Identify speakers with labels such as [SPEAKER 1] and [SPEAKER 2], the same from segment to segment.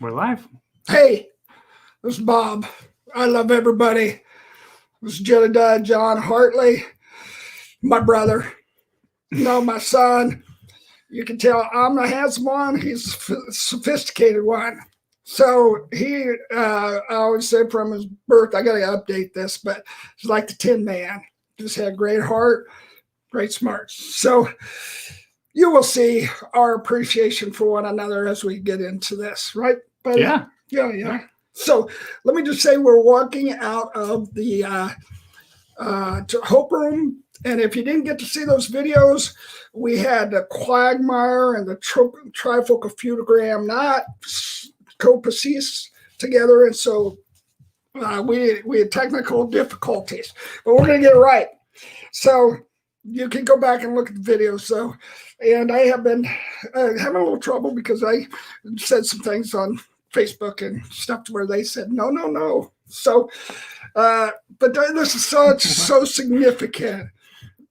[SPEAKER 1] We're live.
[SPEAKER 2] Hey, this is Bob. I love everybody. This is Jedidiah John Hartley, my brother. My son. You can tell I'm the handsome one. He's the sophisticated one. So I always say from his birth, I got to update this, but he's like the Tin Man. Just had great heart, great smarts. So you will see our appreciation for one another as we get into this, right, buddy? Yeah. So let me just say we're walking out of the Hope Room. And if you didn't get to see those videos, we had the quagmire and the trifocal futogram not copacease together. And so we had technical difficulties, but we're going to get it right. So you can go back and look at the videos. So, and I have been having a little trouble because I said some things on Facebook and stuff where they said, no. So, but this is so significant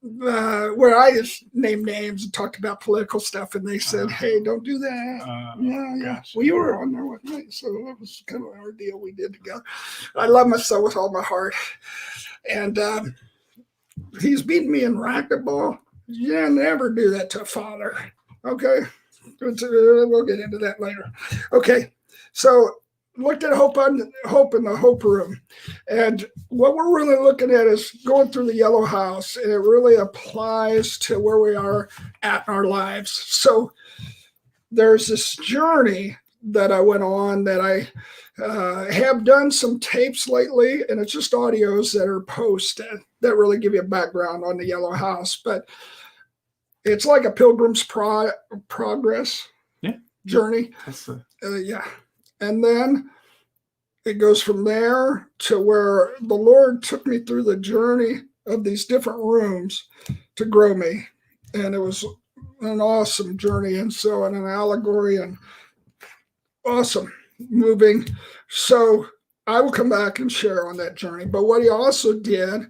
[SPEAKER 2] where I just named names and talked about political stuff, and they said, hey, don't do that. Yeah. Well, you were on there with me, so that was kind of an ordeal we did together. I love my son with all my heart. And he's beaten me in racquetball. You never do that to a father. Okay? We'll get into that later. Okay. So looked at Hope in the Hope Room. And what we're really looking at is going through the yellow house, and it really applies to where we are at in our lives. So there's this journey that I went on that I have done some tapes lately, and it's just audios that are posted that really give you a background on the yellow house. But it's like a pilgrim's progress journey. Yeah. And then it goes from there to where the Lord took me through the journey of these different rooms to grow me. And it was an awesome journey. And so, and an allegory and awesome moving. So I will come back and share on that journey. But what he also did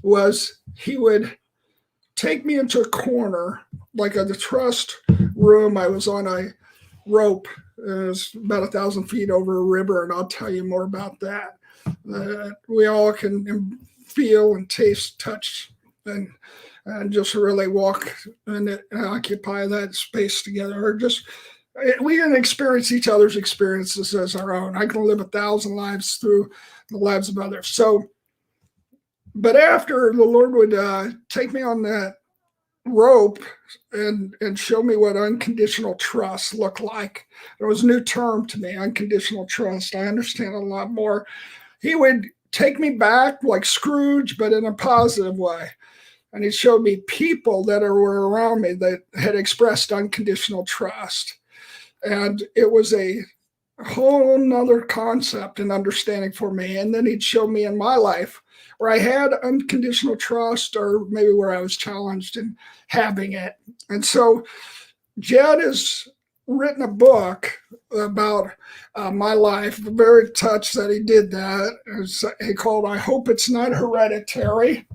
[SPEAKER 2] was he would take me into a corner, like at the trust room. I was on a rope. It was about 1,000 feet over a river, and I'll tell you more about that. We all can feel and taste, touch, and just really walk and occupy that space together. Or just we can experience each other's experiences as our own. I can live 1,000 lives through the lives of others. So, but after the Lord would take me on that rope and show me what unconditional trust looked like. It was a new term to me, unconditional trust. I understand a lot more. He would take me back like Scrooge, but in a positive way. And he showed me people that were around me that had expressed unconditional trust. And it was a whole nother concept and understanding for me. And then he'd show me in my life where I had unconditional trust, or maybe where I was challenged in having it. And so Jed has written a book about my life. I'm very touched that he did that. He called I Hope It's Not Hereditary.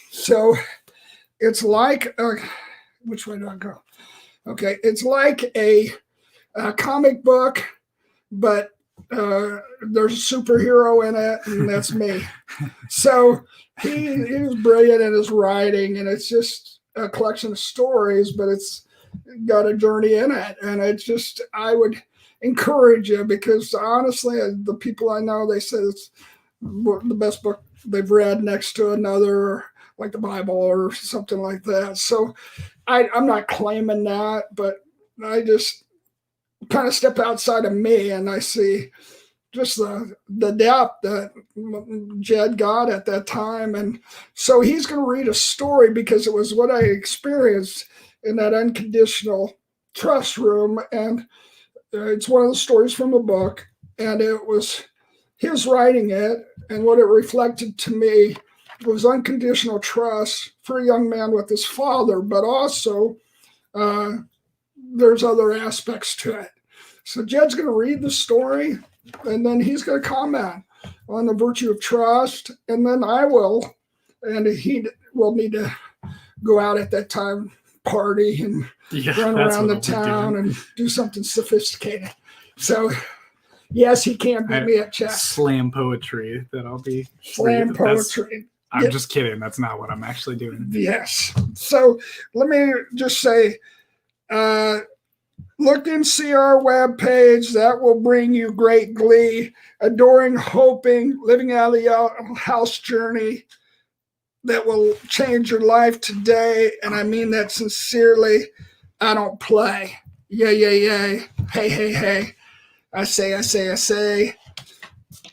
[SPEAKER 2] So it's like, which way do I go? Okay, it's like a comic book, but there's a superhero in it, and that's me. So he was brilliant in his writing, and it's just a collection of stories, but it's got a journey in it. And it's just, I would encourage you, because honestly, the people I know, they say it's the best book they've read next to another, like the Bible or something like that. So I'm not claiming that, but I just kind of step outside of me, and I see just the depth that Jed got at that time. And so he's going to read a story, because it was what I experienced in that unconditional trust room. And it's one of the stories from the book, and it was his writing it. And what it reflected to me was unconditional trust for a young man with his father, but also there's other aspects to it. So Jed's going to read the story, and then he's going to comment on the virtue of trust, and then I will, and he will need to go out at that time, party and run around the town and do something sophisticated. So Yes, he can beat me at chess.
[SPEAKER 1] Slam poetry that I'll be.
[SPEAKER 2] Slam poetry.
[SPEAKER 1] I'm just kidding. That's not what I'm actually doing.
[SPEAKER 2] Yes. So let me just say, look and see our webpage. That will bring you great glee. Adoring, hoping, living out of the house journey that will change your life today. And I mean that sincerely. I don't play. Yay, yay, yay. Hey, hey, hey. I say.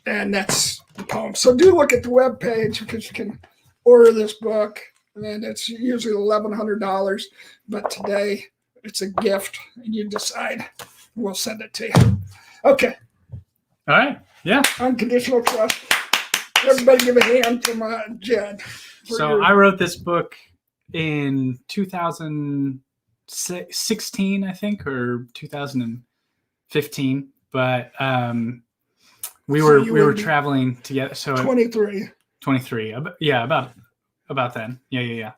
[SPEAKER 2] And that's the poem. So do look at the webpage because you can order this book. And it's usually $1,100. But today it's a gift. And you decide. We'll send it to you. Okay.
[SPEAKER 1] All right. Yeah.
[SPEAKER 2] Unconditional trust. Everybody give a hand to my Jed.
[SPEAKER 1] So I wrote this book in 2016, I think, or 2015. But we were traveling together. So
[SPEAKER 2] 23.
[SPEAKER 1] 23. Yeah, about then. Yeah.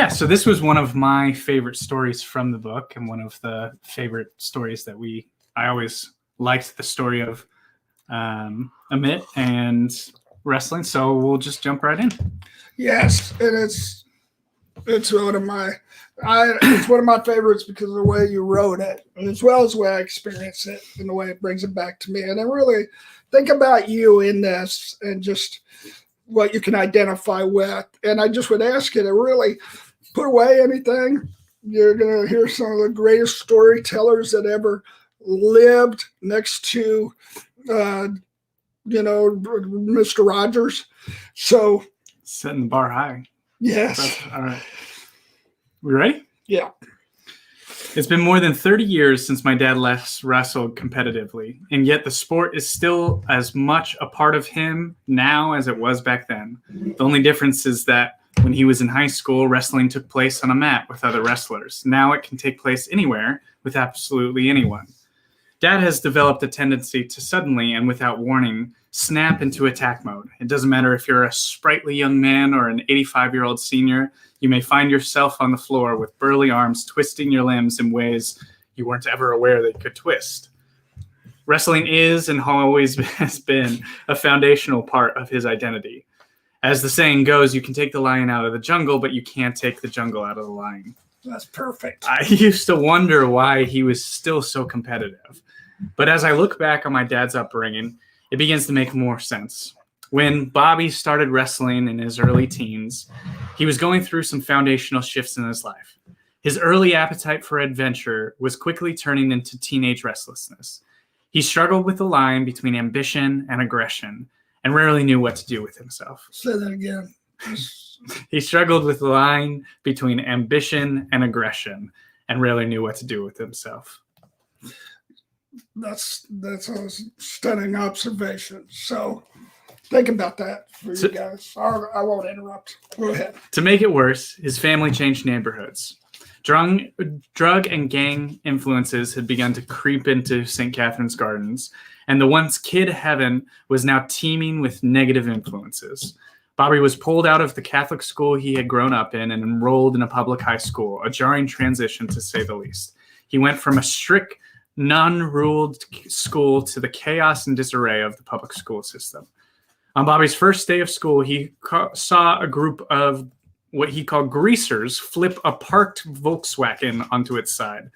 [SPEAKER 1] So this was one of my favorite stories from the book, and one of the favorite stories that I always liked the story of Amit and wrestling. So we'll just jump right in.
[SPEAKER 2] Yes, and it's one of my favorites because of the way you wrote it, as well as the way I experienced it and the way it brings it back to me. And I really think about you in this and just what you can identify with. And I just would ask you to really put away anything. You're going to hear some of the greatest storytellers that ever lived next to, Mr. Rogers. So
[SPEAKER 1] setting the bar high.
[SPEAKER 2] Yes.
[SPEAKER 1] All right. We ready?
[SPEAKER 2] Yeah.
[SPEAKER 1] It's been more than 30 years since my dad last wrestled competitively, and yet the sport is still as much a part of him now as it was back then. The only difference is that when he was in high school, wrestling took place on a mat with other wrestlers. Now it can take place anywhere with absolutely anyone. Dad has developed a tendency to suddenly and without warning snap into attack mode. It doesn't matter if you're a sprightly young man or an 85-year-old senior. You may find yourself on the floor with burly arms twisting your limbs in ways you weren't ever aware they could twist. Wrestling is and always has been a foundational part of his identity. As the saying goes, you can take the lion out of the jungle, but you can't take the jungle out of the lion.
[SPEAKER 2] That's perfect.
[SPEAKER 1] I used to wonder why he was still so competitive. But as I look back on my dad's upbringing, it begins to make more sense. When Bobby started wrestling in his early teens, he was going through some foundational shifts in his life. His early appetite for adventure was quickly turning into teenage restlessness. He struggled with the line between ambition and aggression and rarely knew what to do with himself.
[SPEAKER 2] Say that again.
[SPEAKER 1] He struggled with the line between ambition and aggression and rarely knew what to do with himself.
[SPEAKER 2] That's a stunning observation. So think about that for you guys. I won't interrupt. Go ahead.
[SPEAKER 1] To make it worse, his family changed neighborhoods. Drug and gang influences had begun to creep into St. Catherine's Gardens, and the once kid heaven was now teeming with negative influences. Bobby was pulled out of the Catholic school he had grown up in and enrolled in a public high school, a jarring transition to say the least. He went from a strict, nun-ruled school to the chaos and disarray of the public school system. On Bobby's first day of school, he saw a group of what he called greasers flip a parked Volkswagen onto its side.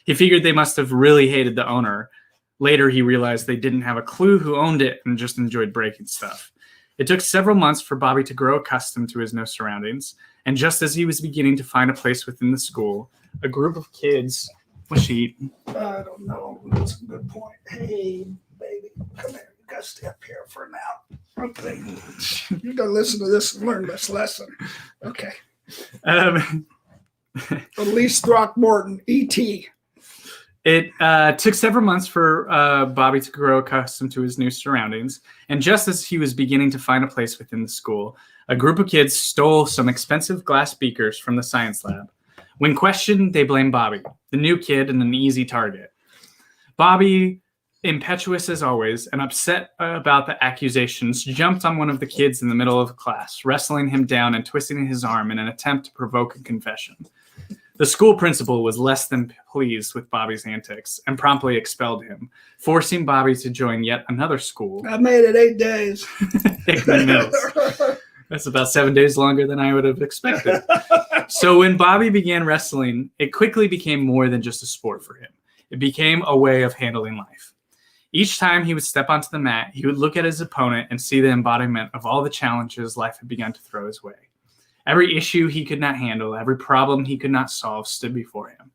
[SPEAKER 1] He figured they must have really hated the owner. Later, he realized they didn't have a clue who owned it and just enjoyed breaking stuff. It took several months for Bobby to grow accustomed to his new surroundings, and just as he was beginning to find a place within the school, a group of kids... What's she eating?
[SPEAKER 2] I don't know. That's a good point. Hey, baby, come here. You got to stay up here for now. Okay. You got to listen to this and learn this lesson. Okay. Elise Throckmorton, E.T.
[SPEAKER 1] It took several months for Bobby to grow accustomed to his new surroundings, and just as he was beginning to find a place within the school, a group of kids stole some expensive glass beakers from the science lab. When questioned, they blamed Bobby, the new kid and an easy target. Bobby, impetuous as always and upset about the accusations, jumped on one of the kids in the middle of class, wrestling him down and twisting his arm in an attempt to provoke a confession. The school principal was less than pleased with Bobby's antics and promptly expelled him, forcing Bobby to join yet another school.
[SPEAKER 2] I made it 8 days.
[SPEAKER 1] Hickman Mills. That's about 7 days longer than I would have expected. So when Bobby began wrestling, it quickly became more than just a sport for him. It became a way of handling life. Each time he would step onto the mat, he would look at his opponent and see the embodiment of all the challenges life had begun to throw his way. Every issue he could not handle, every problem he could not solve stood before him.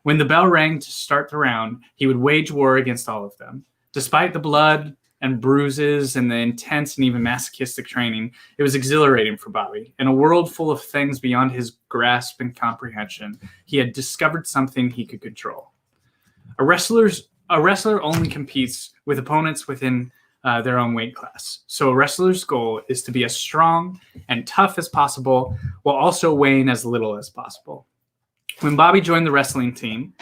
[SPEAKER 1] When the bell rang to start the round, he would wage war against all of them. Despite the blood and bruises and the intense and even masochistic training, it was exhilarating for Bobby. In a world full of things beyond his grasp and comprehension, he had discovered something he could control. A wrestler only competes with opponents within their own weight class. So a wrestler's goal is to be as strong and tough as possible while also weighing as little as possible. When Bobby joined the wrestling team,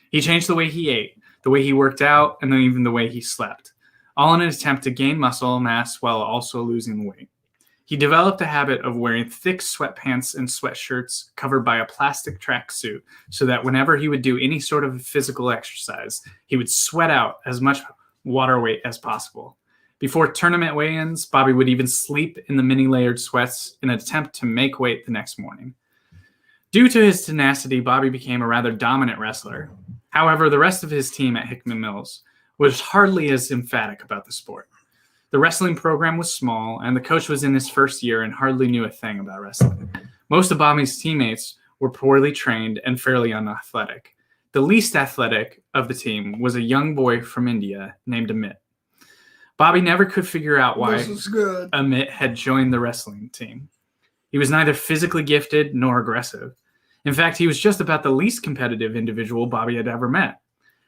[SPEAKER 1] he changed the way he ate, the way he worked out, and then even the way he slept, all in an attempt to gain muscle mass while also losing weight. He developed a habit of wearing thick sweatpants and sweatshirts covered by a plastic tracksuit so that whenever he would do any sort of physical exercise, he would sweat out as much water weight as possible. Before tournament weigh-ins, Bobby would even sleep in the many-layered sweats in an attempt to make weight the next morning. Due to his tenacity, Bobby became a rather dominant wrestler. However, the rest of his team at Hickman Mills was hardly as emphatic about the sport. The wrestling program was small, and the coach was in his first year and hardly knew a thing about wrestling. Most of Bobby's teammates were poorly trained and fairly unathletic. The least athletic of the team was a young boy from India named Amit. Bobby never could figure out why Amit had joined the wrestling team. He was neither physically gifted nor aggressive. In fact, he was just about the least competitive individual Bobby had ever met.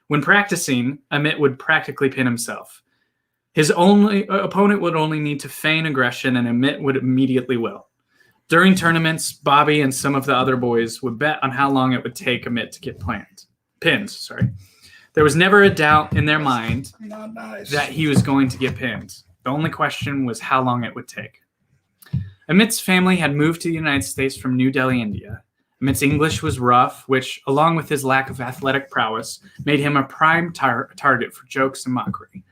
[SPEAKER 1] When practicing, Amit would practically pin himself. His only opponent would only need to feign aggression, and Amit would immediately wilt. During tournaments, Bobby and some of the other boys would bet on how long it would take Amit to get pinned. There was never a doubt in their mind that he was going to get pinned. The only question was how long it would take. Amit's family had moved to the United States from New Delhi, India. Amit's English was rough, which, along with his lack of athletic prowess, made him a prime target for jokes and mockery.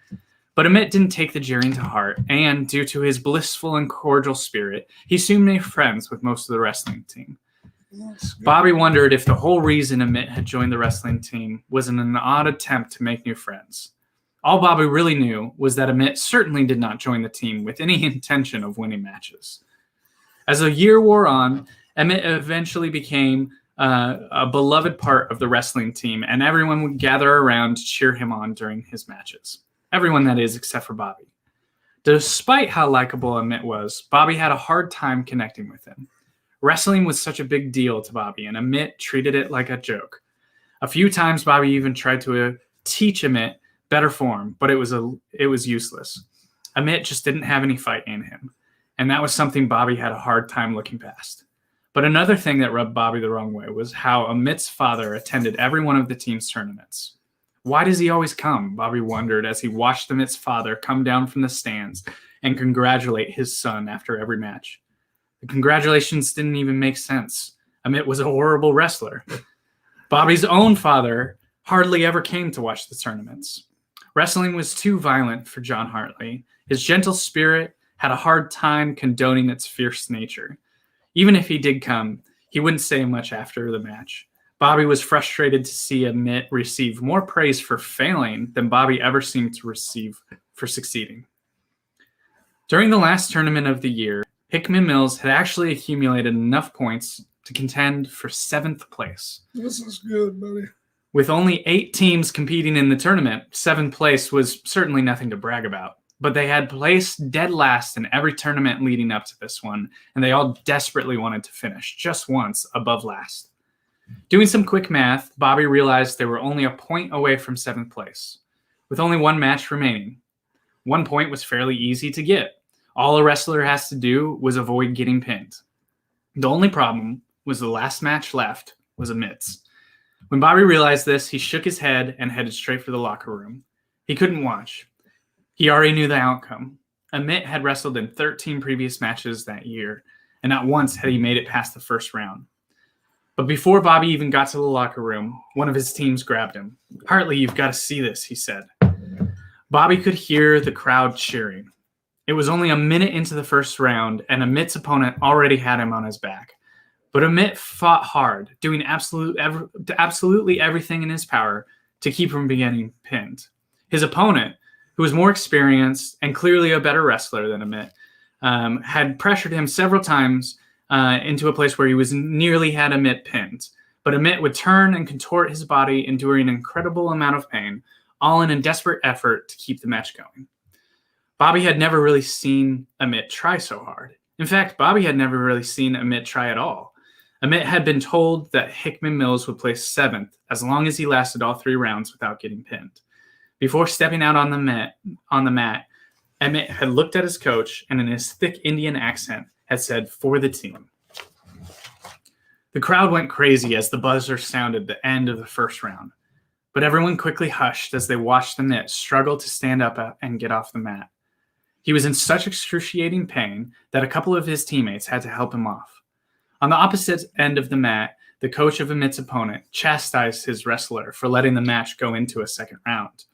[SPEAKER 1] But Amit didn't take the jeering to heart, and due to his blissful and cordial spirit, he soon made friends with most of the wrestling team. Bobby wondered if the whole reason Amit had joined the wrestling team was in an odd attempt to make new friends. All Bobby really knew was that Amit certainly did not join the team with any intention of winning matches. As the year wore on, Amit eventually became a beloved part of the wrestling team, and everyone would gather around to cheer him on during his matches. Everyone, that is, except for Bobby. Despite how likable Amit was, Bobby had a hard time connecting with him. Wrestling was such a big deal to Bobby, and Amit treated it like a joke. A few times, Bobby even tried to teach Amit better form, but it was useless. Amit just didn't have any fight in him, and that was something Bobby had a hard time looking past. But another thing that rubbed Bobby the wrong way was how Amit's father attended every one of the team's tournaments. Why does he always come? Bobby wondered as he watched Amit's father come down from the stands and congratulate his son after every match. The congratulations didn't even make sense. Amit was a horrible wrestler. Bobby's own father hardly ever came to watch the tournaments. Wrestling was too violent for John Hartley. His gentle spirit had a hard time condoning its fierce nature. Even if he did come, he wouldn't say much after the match. Bobby was frustrated to see Amit receive more praise for failing than Bobby ever seemed to receive for succeeding. During the last tournament of the year, Hickman Mills had actually accumulated enough points to contend for 7th place.
[SPEAKER 2] This is good, buddy.
[SPEAKER 1] With only 8 teams competing in the tournament, 7th place was certainly nothing to brag about. But they had placed dead last in every tournament leading up to this one, and they all desperately wanted to finish just once above last. Doing some quick math, Bobby realized they were only a point away from 7th place, with only one match remaining. 1 point was fairly easy to get. All a wrestler has to do was avoid getting pinned. The only problem was the last match left was Amit's. When Bobby realized this, he shook his head and headed straight for the locker room. He couldn't watch. He already knew the outcome. Amit had wrestled in 13 previous matches that year, and not once had he made it past the first round. But before Bobby even got to the locker room, one of his teams grabbed him. "Hartley, you've got to see this," he said. Bobby could hear the crowd cheering. It was only a minute into the first round, and Amit's opponent already had him on his back. But Amit fought hard, doing absolutely everything in his power to keep from getting pinned. His opponent, who was more experienced and clearly a better wrestler than Amit, had pressured him several times into a place where he was nearly had Amit pinned. But Amit would turn and contort his body, enduring an incredible amount of pain, all in a desperate effort to keep the match going. Bobby had never really seen Amit try so hard. In fact, Bobby had never really seen Amit try at all. Amit had been told that Hickman Mills would place 7th as long as he lasted all 3 rounds without getting pinned. Before stepping out on the mat, Amit had looked at his coach and in his thick Indian accent had said, "For the team." The crowd went crazy as the buzzer sounded the end of the first round, but everyone quickly hushed as they watched Amit struggle to stand up and get off the mat. He was in such excruciating pain that a couple of his teammates had to help him off. On the opposite end of the mat, the coach of Amit's opponent chastised his wrestler for letting the match go into a second round.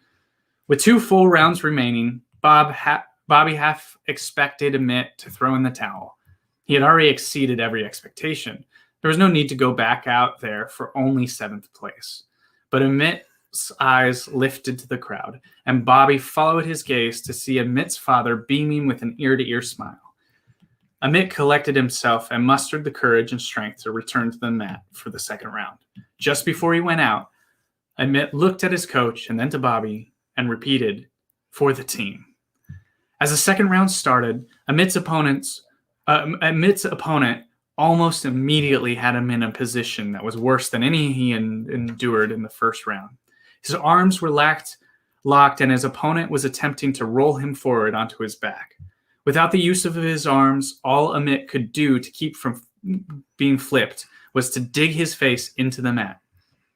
[SPEAKER 1] With 2 full rounds remaining, Bobby half expected Amit to throw in the towel. He had already exceeded every expectation. There was no need to go back out there for only 7th place. But Amit's eyes lifted to the crowd, and Bobby followed his gaze to see Amit's father beaming with an ear-to-ear smile. Amit collected himself and mustered the courage and strength to return to the mat for the second round. Just before he went out, Amit looked at his coach and then to Bobby and repeated, "For the team." As the second round started, Amit's opponent almost immediately had him in a position that was worse than any he endured in the first round. His arms were locked, and his opponent was attempting to roll him forward onto his back. Without the use of his arms, all Amit could do to keep from being flipped was to dig his face into the mat.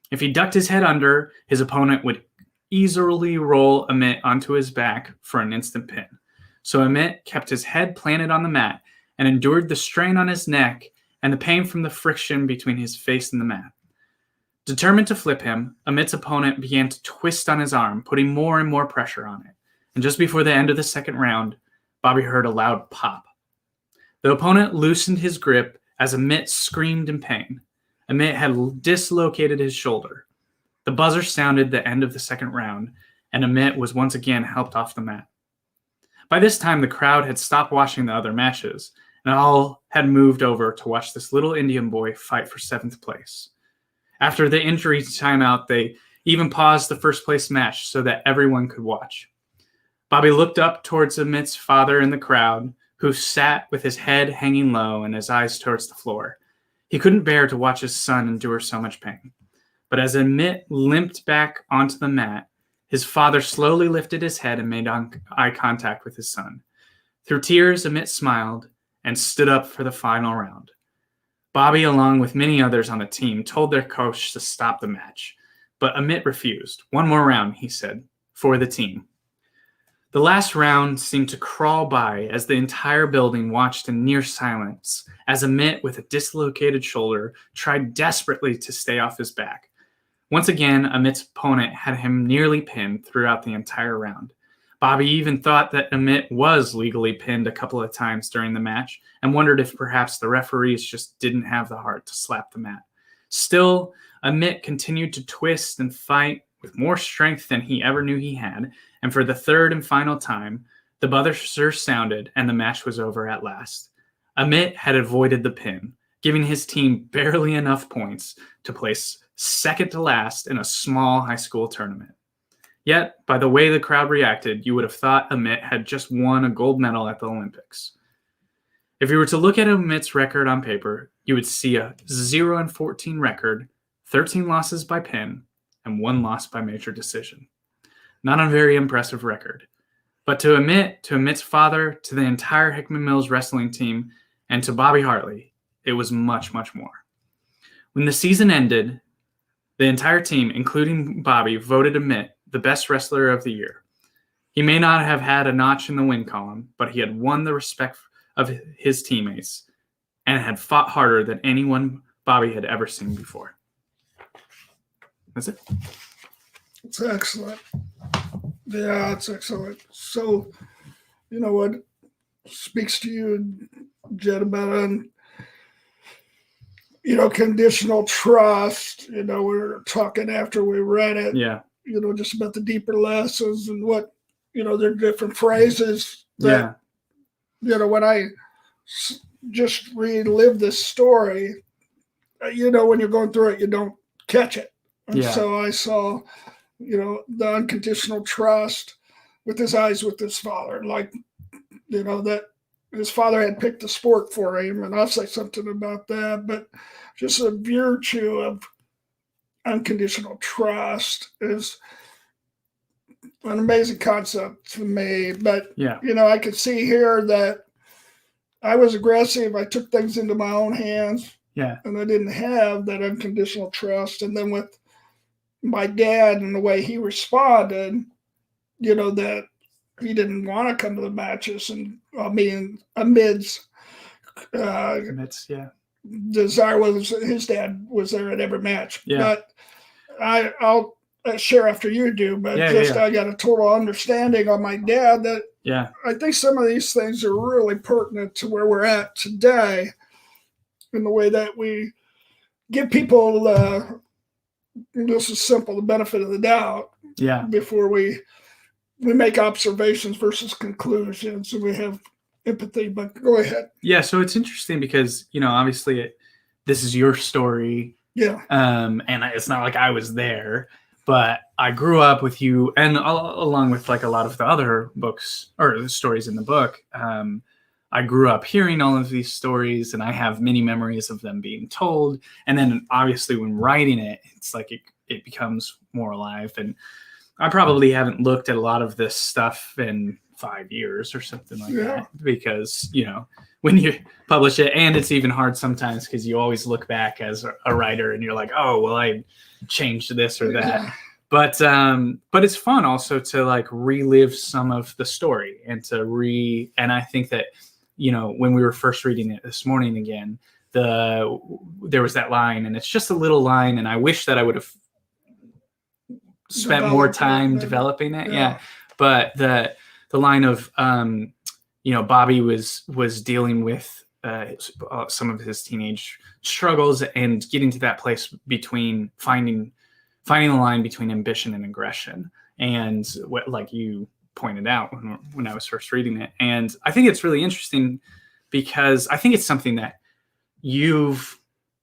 [SPEAKER 1] If he ducked his head under, his opponent would easily roll Amit onto his back for an instant pin. So Amit kept his head planted on the mat and endured the strain on his neck and the pain from the friction between his face and the mat. Determined to flip him, Amit's opponent began to twist on his arm, putting more and more pressure on it. And just before the end of the second round, Bobby heard a loud pop. The opponent loosened his grip as Amit screamed in pain. Amit had dislocated his shoulder. The buzzer sounded the end of the second round, and Amit was once again helped off the mat. By this time, the crowd had stopped watching the other matches, and all had moved over to watch this little Indian boy fight for 7th place. After the injury timeout, they even paused the first place match so that everyone could watch. Bobby looked up towards Amit's father in the crowd, who sat with his head hanging low and his eyes towards the floor. He couldn't bear to watch his son endure so much pain. But as Amit limped back onto the mat, his father slowly lifted his head and made eye contact with his son. Through tears, Amit smiled and stood up for the final round. Bobby, along with many others on the team, told their coach to stop the match, but Amit refused. "One more round," he said, "for the team." The last round seemed to crawl by as the entire building watched in near silence as Amit, with a dislocated shoulder, tried desperately to stay off his back. Once again, Amit's opponent had him nearly pinned throughout the entire round. Bobby even thought that Amit was legally pinned a couple of times during the match and wondered if perhaps the referees just didn't have the heart to slap the mat. Still, Amit continued to twist and fight with more strength than he ever knew he had, and for the third and final time, the buzzer sounded and the match was over at last. Amit had avoided the pin, giving his team barely enough points to place second to last in a small high school tournament. Yet, by the way the crowd reacted, you would have thought Amit had just won a gold medal at the Olympics. If you were to look at Amit's record on paper, you would see a 0-14 record, 13 losses by pin, and 1 loss by major decision. Not a very impressive record. But to Amit's father, to the entire Hickman Mills wrestling team, and to Bobby Hartley, it was much, much more. When the season ended, the entire team, including Bobby, voted Amit the best wrestler of the year. He may not have had a notch in the win column, but he had won the respect of his teammates and had fought harder than anyone Bobby had ever seen before. That's it.
[SPEAKER 2] It's excellent. Yeah, it's excellent. So, what speaks to you, Jedidiah, and conditional trust. We were talking after we read it.
[SPEAKER 1] Yeah.
[SPEAKER 2] Just about the deeper lessons and what there are different phrases that when I just relive this story, when you're going through it, you don't catch it. And so I saw, the unconditional trust with his eyes with his father, like, that his father had picked a sport for him. And I'll say something about that, but just a virtue of unconditional trust is an amazing concept to me. But, I could see here that I was aggressive. I took things into my own hands.
[SPEAKER 1] Yeah.
[SPEAKER 2] And I didn't have that unconditional trust. And then with my dad and the way he responded, that he didn't want to come to the matches. And amidst desire was his dad was there at every match.
[SPEAKER 1] Yeah.
[SPEAKER 2] But I'll share after you do. But I got a total understanding on my dad that I think some of these things are really pertinent to where we're at today. In the way that we give people, this is simple, the benefit of the doubt.
[SPEAKER 1] Yeah.
[SPEAKER 2] Before we make observations versus conclusions, and we have empathy. But go ahead.
[SPEAKER 1] Yeah. So it's interesting because obviously this is your story.
[SPEAKER 2] Yeah.
[SPEAKER 1] And it's not like I was there, but I grew up with you, and along with like a lot of the other books or the stories in the book. I grew up hearing all of these stories, and I have many memories of them being told. And then obviously when writing it, it's like it becomes more alive. And I probably haven't looked at a lot of this stuff in 5 years or something like that, because, when you publish it, and it's even hard sometimes because you always look back as a writer and you're like, oh, well, I changed this or that. But it's fun also to like relive some of the story and and I think that, when we were first reading it this morning again, there was that line, and it's just a little line, and I wish that I would have spent more time developing it. Yeah. But the line of, Bobby was dealing with some of his teenage struggles and getting to that place between finding the line between ambition and aggression. And what, like you pointed out when I was first reading it. And I think it's really interesting because I think it's something that you've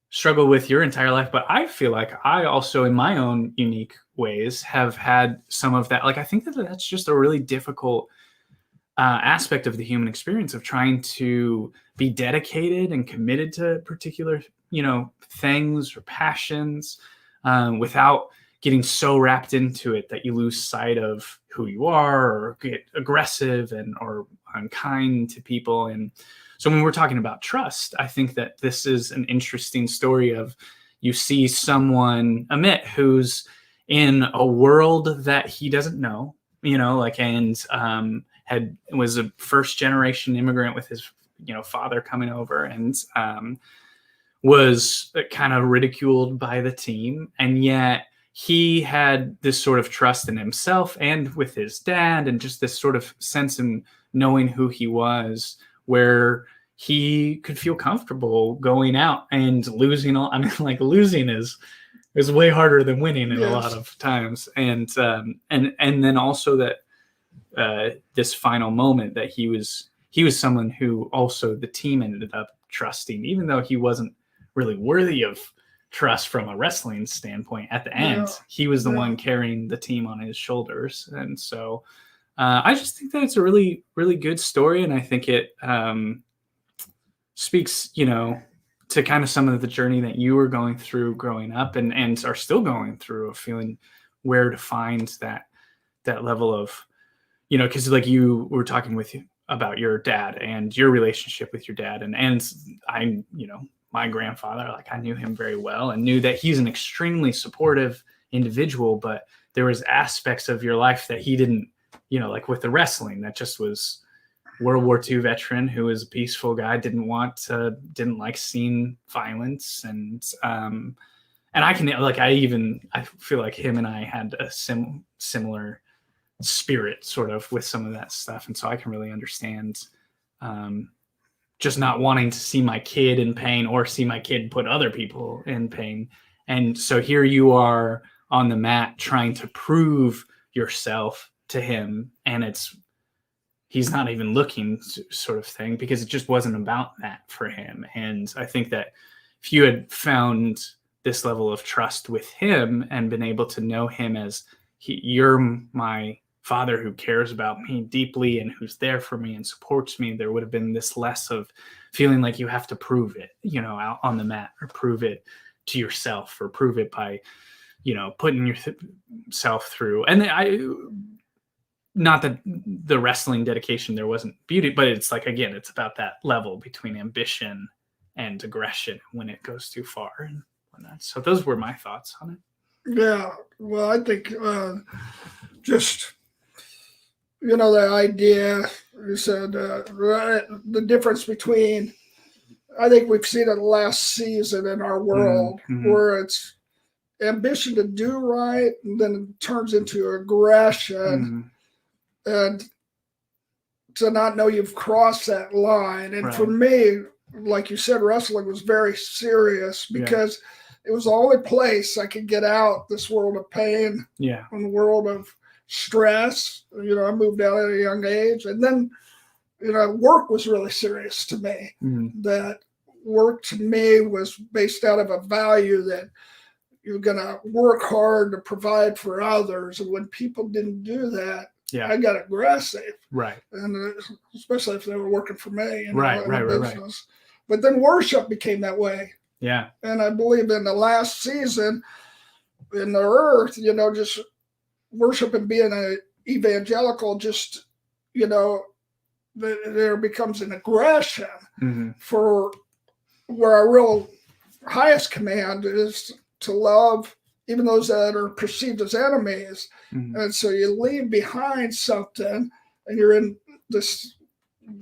[SPEAKER 1] struggled with your entire life, but I feel like I also, in my own unique ways, have had some of that. Like, I think that's just a really difficult aspect of the human experience of trying to be dedicated and committed to particular, things or passions without getting so wrapped into it that you lose sight of who you are or get aggressive or unkind to people. And so when we're talking about trust, I think that this is an interesting story of you see someone, Amit, who's in a world that he doesn't know, was a first generation immigrant with his, father coming over, and was kind of ridiculed by the team. And yet he had this sort of trust in himself and with his dad, and just this sort of sense in knowing who he was, where he could feel comfortable going out and losing all. I mean, like, losing is way harder than winning in a lot of times. And then also that this final moment that he was someone who also the team ended up trusting, even though he wasn't really worthy of trust from a wrestling standpoint. At the end, he was the one carrying the team on his shoulders. And so I just think that it's a really, really good story. And I think it speaks, to kind of some of the journey that you were going through growing up and are still going through, of feeling where to find that level of, because like you were talking about your dad and your relationship with your dad. And I, my grandfather, like, I knew him very well and knew that he's an extremely supportive individual, but there was aspects of your life that he didn't, like with the wrestling, that just was World War II veteran who was a peaceful guy, didn't like seeing violence, and I feel like him and I had a similar spirit sort of with some of that stuff, and so I can really understand just not wanting to see my kid in pain or see my kid put other people in pain. And so here you are on the mat trying to prove yourself to him, and he's not even looking, sort of thing, because it just wasn't about that for him. And I think that if you had found this level of trust with him and been able to know him as you're my father who cares about me deeply and who's there for me and supports me, there would have been this less of feeling like you have to prove it, out on the mat, or prove it to yourself, or prove it by, putting yourself through. And not that the wrestling dedication there wasn't beauty, but it's like, again, it's about that level between ambition and aggression when it goes too far and whatnot. So those were my thoughts on it.
[SPEAKER 2] Yeah, well, I think just, the idea, you said, the difference between, I think we've seen it last season in our world, where it's ambition to do right, and then it turns into aggression, and to not know you've crossed that line. And for me, like you said, wrestling was very serious, because it was the only place I could get out this world of pain, and the world of stress. I moved out at a young age, and then, work was really serious to me. That work to me was based out of a value that you're going to work hard to provide for others. And when people didn't do that, I got aggressive.
[SPEAKER 1] Right.
[SPEAKER 2] And especially if they were working for me.
[SPEAKER 1] Right.
[SPEAKER 2] But then worship became that way.
[SPEAKER 1] Yeah.
[SPEAKER 2] And I believe in the last season in the earth, just worship and being an evangelical, just, there becomes an aggression for where our real highest command is to love even those that are perceived as enemies. And so you leave behind something, and you're in this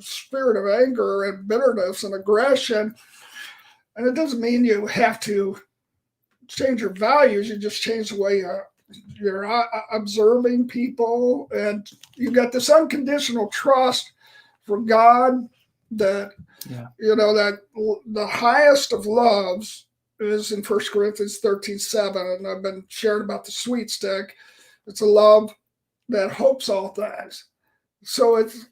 [SPEAKER 2] spirit of anger and bitterness and aggression. And it doesn't mean you have to change your values. You just change the way you're observing people. And you got this unconditional trust for God that, that the highest of loves is in 1 Corinthians 13:7. And I've been sharing about the sweet stick. It's a love that hopes all things. So it's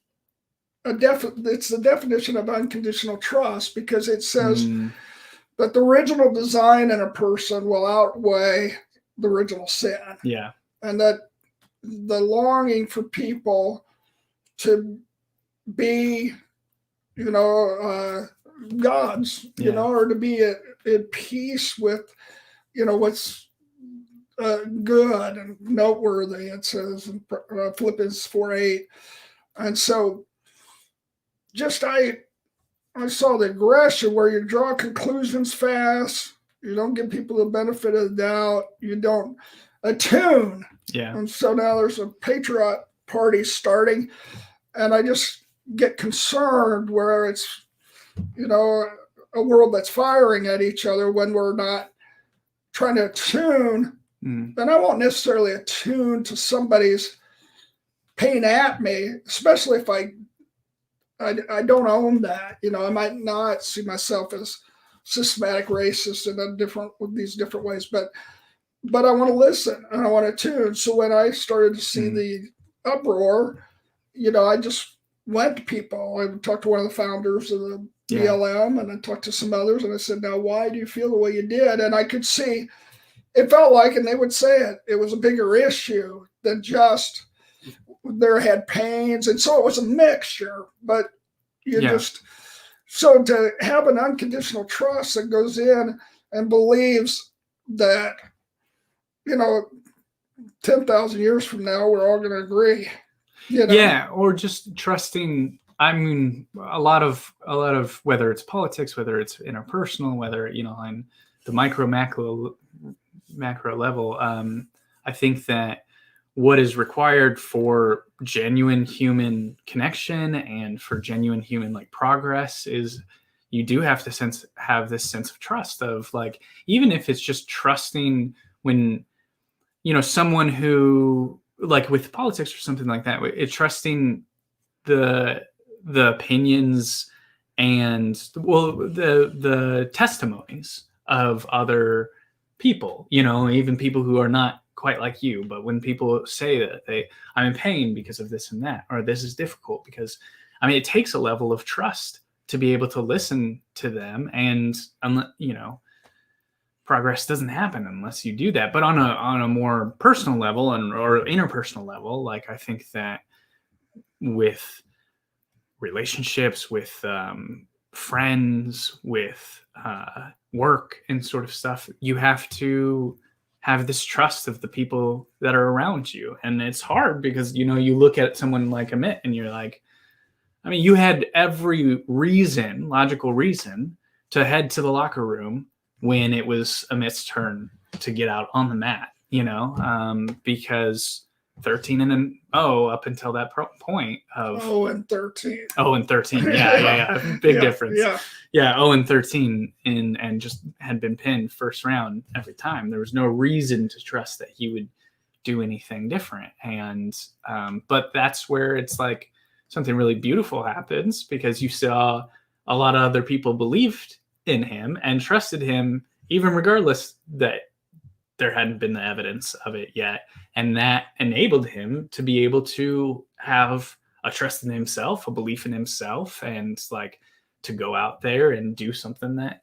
[SPEAKER 2] the definition of unconditional trust, because it says that the original design in a person will outweigh the original sin.
[SPEAKER 1] Yeah.
[SPEAKER 2] And that the longing for people to be, gods, or to be at peace with, what's good and noteworthy, it says in Philippians 4:8. And so just I saw the aggression where you draw conclusions fast. You don't give people the benefit of the doubt. You don't attune.
[SPEAKER 1] Yeah.
[SPEAKER 2] And so now there's a patriot party starting, and I just get concerned where it's, a world that's firing at each other when we're not trying to attune. And I won't necessarily attune to somebody's pain at me, especially if I don't own that. I might not see myself as systematic racist in these different ways, but I want to listen and I want to tune. So when I started to see the uproar, I just went to people. I talked to one of the founders of the BLM, and I talked to some others, and I said, now, why do you feel the way you did? And I could see, it felt like, and they would say it was a bigger issue than just there had pains. And so it was a mixture, but so to have an unconditional trust that goes in and believes that, 10,000 years from now, we're all going to agree.
[SPEAKER 1] Yeah, or just trusting. I mean, a lot of whether it's politics, whether it's interpersonal, whether on the macro level. I think that what is required for genuine human connection and for genuine human like progress is you do have to have this sense of trust of like, even if it's just trusting when, someone who like with politics or something like that, it's trusting the opinions and the testimonies of other people, even people who are not quite like you. But when people say that I'm in pain because of this and that, or this is difficult because, it takes a level of trust to be able to listen to them, and progress doesn't happen unless you do that. But on a more personal level or interpersonal level, like I think that with relationships, with friends, with work and sort of stuff, you have to have this trust of the people that are around you. And it's hard because, you look at someone like Amit and you're like, you had every logical reason to head to the locker room when it was Amit's turn to get out on the mat, because 13-0 up until that point of
[SPEAKER 2] 0-13.
[SPEAKER 1] 0-13. Yeah. Big difference. Yeah. 0-13 and just had been pinned first round every time. There was no reason to trust that he would do anything different. And, but that's where it's like something really beautiful happens, because you saw a lot of other people believed in him and trusted him, even regardless that there hadn't been the evidence of it yet. And that enabled him to be able to have a trust in himself, a belief in himself, and like to go out there and do something that,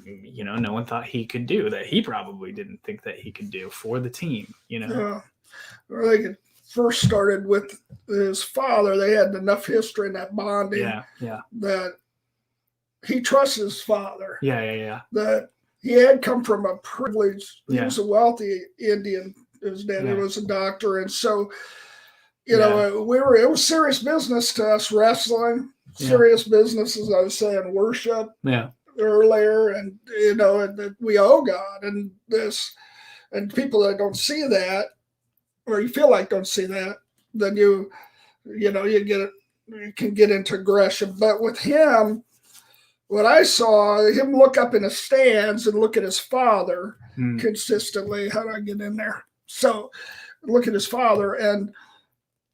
[SPEAKER 1] no one thought he could do, that he probably didn't think that he could do for the team,
[SPEAKER 2] Yeah. I think it first started with his father. They had enough history in that bonding that he trusts his father.
[SPEAKER 1] Yeah.
[SPEAKER 2] That he had come from a privileged, he was a wealthy Indian. His daddy was a doctor. And so, it was serious business to us, wrestling, serious business, as I was saying, worship earlier. And, and we owe God and this, and people that don't see that, or you feel like don't see that, then you can get into aggression. But with him, what I saw, him look up in the stands and look at his father consistently. How do I get in there? So look at his father and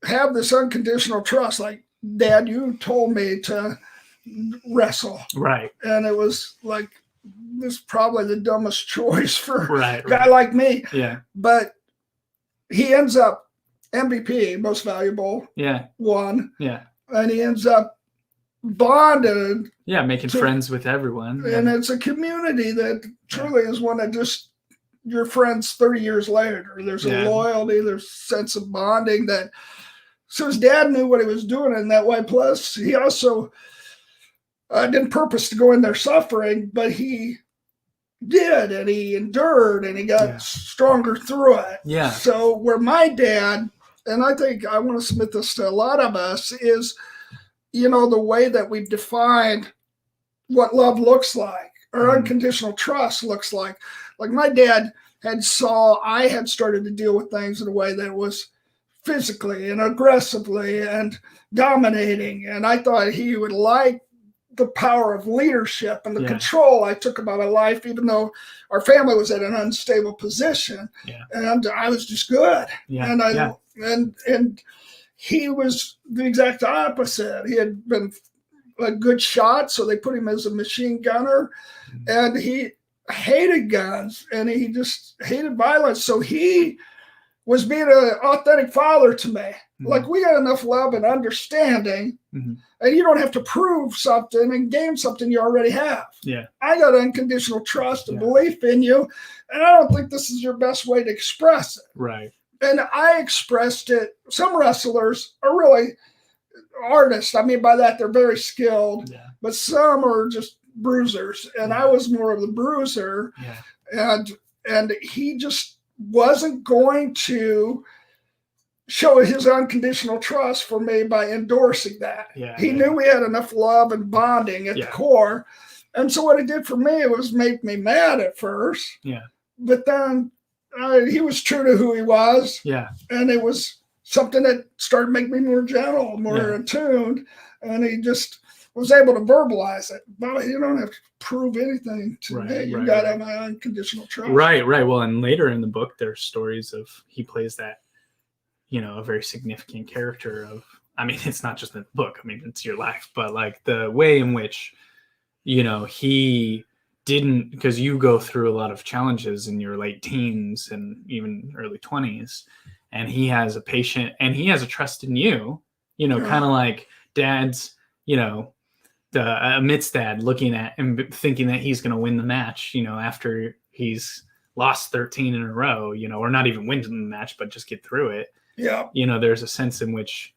[SPEAKER 2] have this unconditional trust. Like, Dad, you told me to wrestle.
[SPEAKER 1] Right.
[SPEAKER 2] And it was like, this is probably the dumbest choice for a guy like me.
[SPEAKER 1] Yeah.
[SPEAKER 2] But he ends up MVP, most valuable. One.
[SPEAKER 1] Yeah.
[SPEAKER 2] And he ends up bonded.
[SPEAKER 1] Yeah, making friends with everyone.
[SPEAKER 2] And it's a community that truly is one that just your friends 30 years later. There's a loyalty, there's a sense of bonding that. So his dad knew what he was doing in that way. Plus, he also didn't purpose to go in there suffering, but he did, and he endured, and he got stronger through it.
[SPEAKER 1] Yeah.
[SPEAKER 2] So where my dad, and I think I want to submit this to a lot of us, is the way that we've defined what love looks like or unconditional trust looks like. Like my dad I had started to deal with things in a way that was physically and aggressively and dominating. And I thought he would like the power of leadership and the control I took about my life, even though our family was at an unstable position. And I was just good. And he was the exact opposite. He had been a good shot, so they put him as a machine gunner, and he hated guns, and he just hated violence. So he was being an authentic father to me. Like, we got enough love and understanding, and you don't have to prove something and gain something you already have. I got unconditional trust and belief in you, and I don't think this is your best way to express it.
[SPEAKER 1] Right.
[SPEAKER 2] And I expressed it. Some wrestlers are really artists. I mean, by that, they're very skilled, but some are just bruisers. And I was more of the bruiser. And he just wasn't going to show his unconditional trust for me by endorsing that. He knew we had enough love and bonding at the core. And so what it did for me was make me mad at first. But then he was true to who he was.
[SPEAKER 1] Yeah.
[SPEAKER 2] And it was something that started making me more gentle, more
[SPEAKER 1] Yeah.
[SPEAKER 2] attuned. And he just was able to verbalize it. But you don't have to prove anything to me. You got to have my unconditional trust.
[SPEAKER 1] Right. Well, and later in the book, there's stories of he plays that, a very significant character of, I mean, it's not just in the book. I mean, it's your life, but like the way in which, he didn't, because you go through a lot of challenges in your late teens and even early 20s, and he has a patient and he has a trust in you, kind of like dad's, the Mitt's dad looking at and thinking that he's going to win the match, after he's lost 13 in a row, or not even win the match, but just get through it.
[SPEAKER 2] Yeah.
[SPEAKER 1] There's a sense in which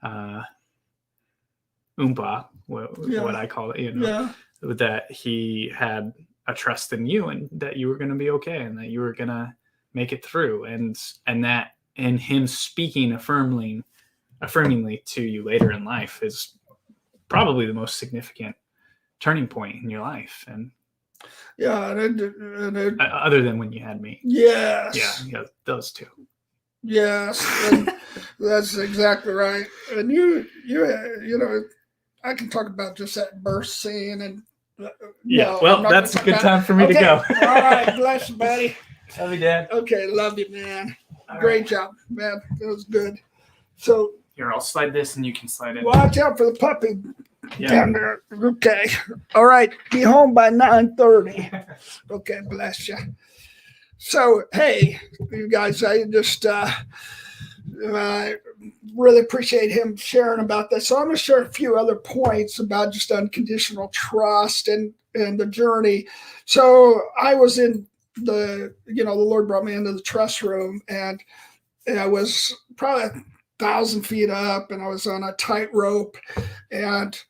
[SPEAKER 1] Oompa, what I call it, that he had a trust in you and that you were going to be okay and that you were going to make it through. And that, and him speaking affirmingly to you later in life is probably the most significant turning point in your life. And other than when you had me.
[SPEAKER 2] Yes.
[SPEAKER 1] Yeah, those two.
[SPEAKER 2] Yes, and that's exactly right. And you I can talk about just that birth scene and
[SPEAKER 1] that's a good time for me to go.
[SPEAKER 2] All right, bless you, buddy.
[SPEAKER 1] Love you, Dad.
[SPEAKER 2] Okay, love you, man.
[SPEAKER 1] All
[SPEAKER 2] Great
[SPEAKER 1] right.
[SPEAKER 2] job, man. That was good. So
[SPEAKER 1] here, I'll slide this and you can slide it.
[SPEAKER 2] Watch out for the puppy down
[SPEAKER 1] Yeah.
[SPEAKER 2] there. Okay. All right. Be home by 9:30. Okay, bless you. So, hey, you guys, I just really appreciate him sharing about this. So I'm going to share a few other points about just unconditional trust and the journey. So I was in the Lord brought me into the trust room, and I was probably 1,000 feet up, and I was on a tightrope, and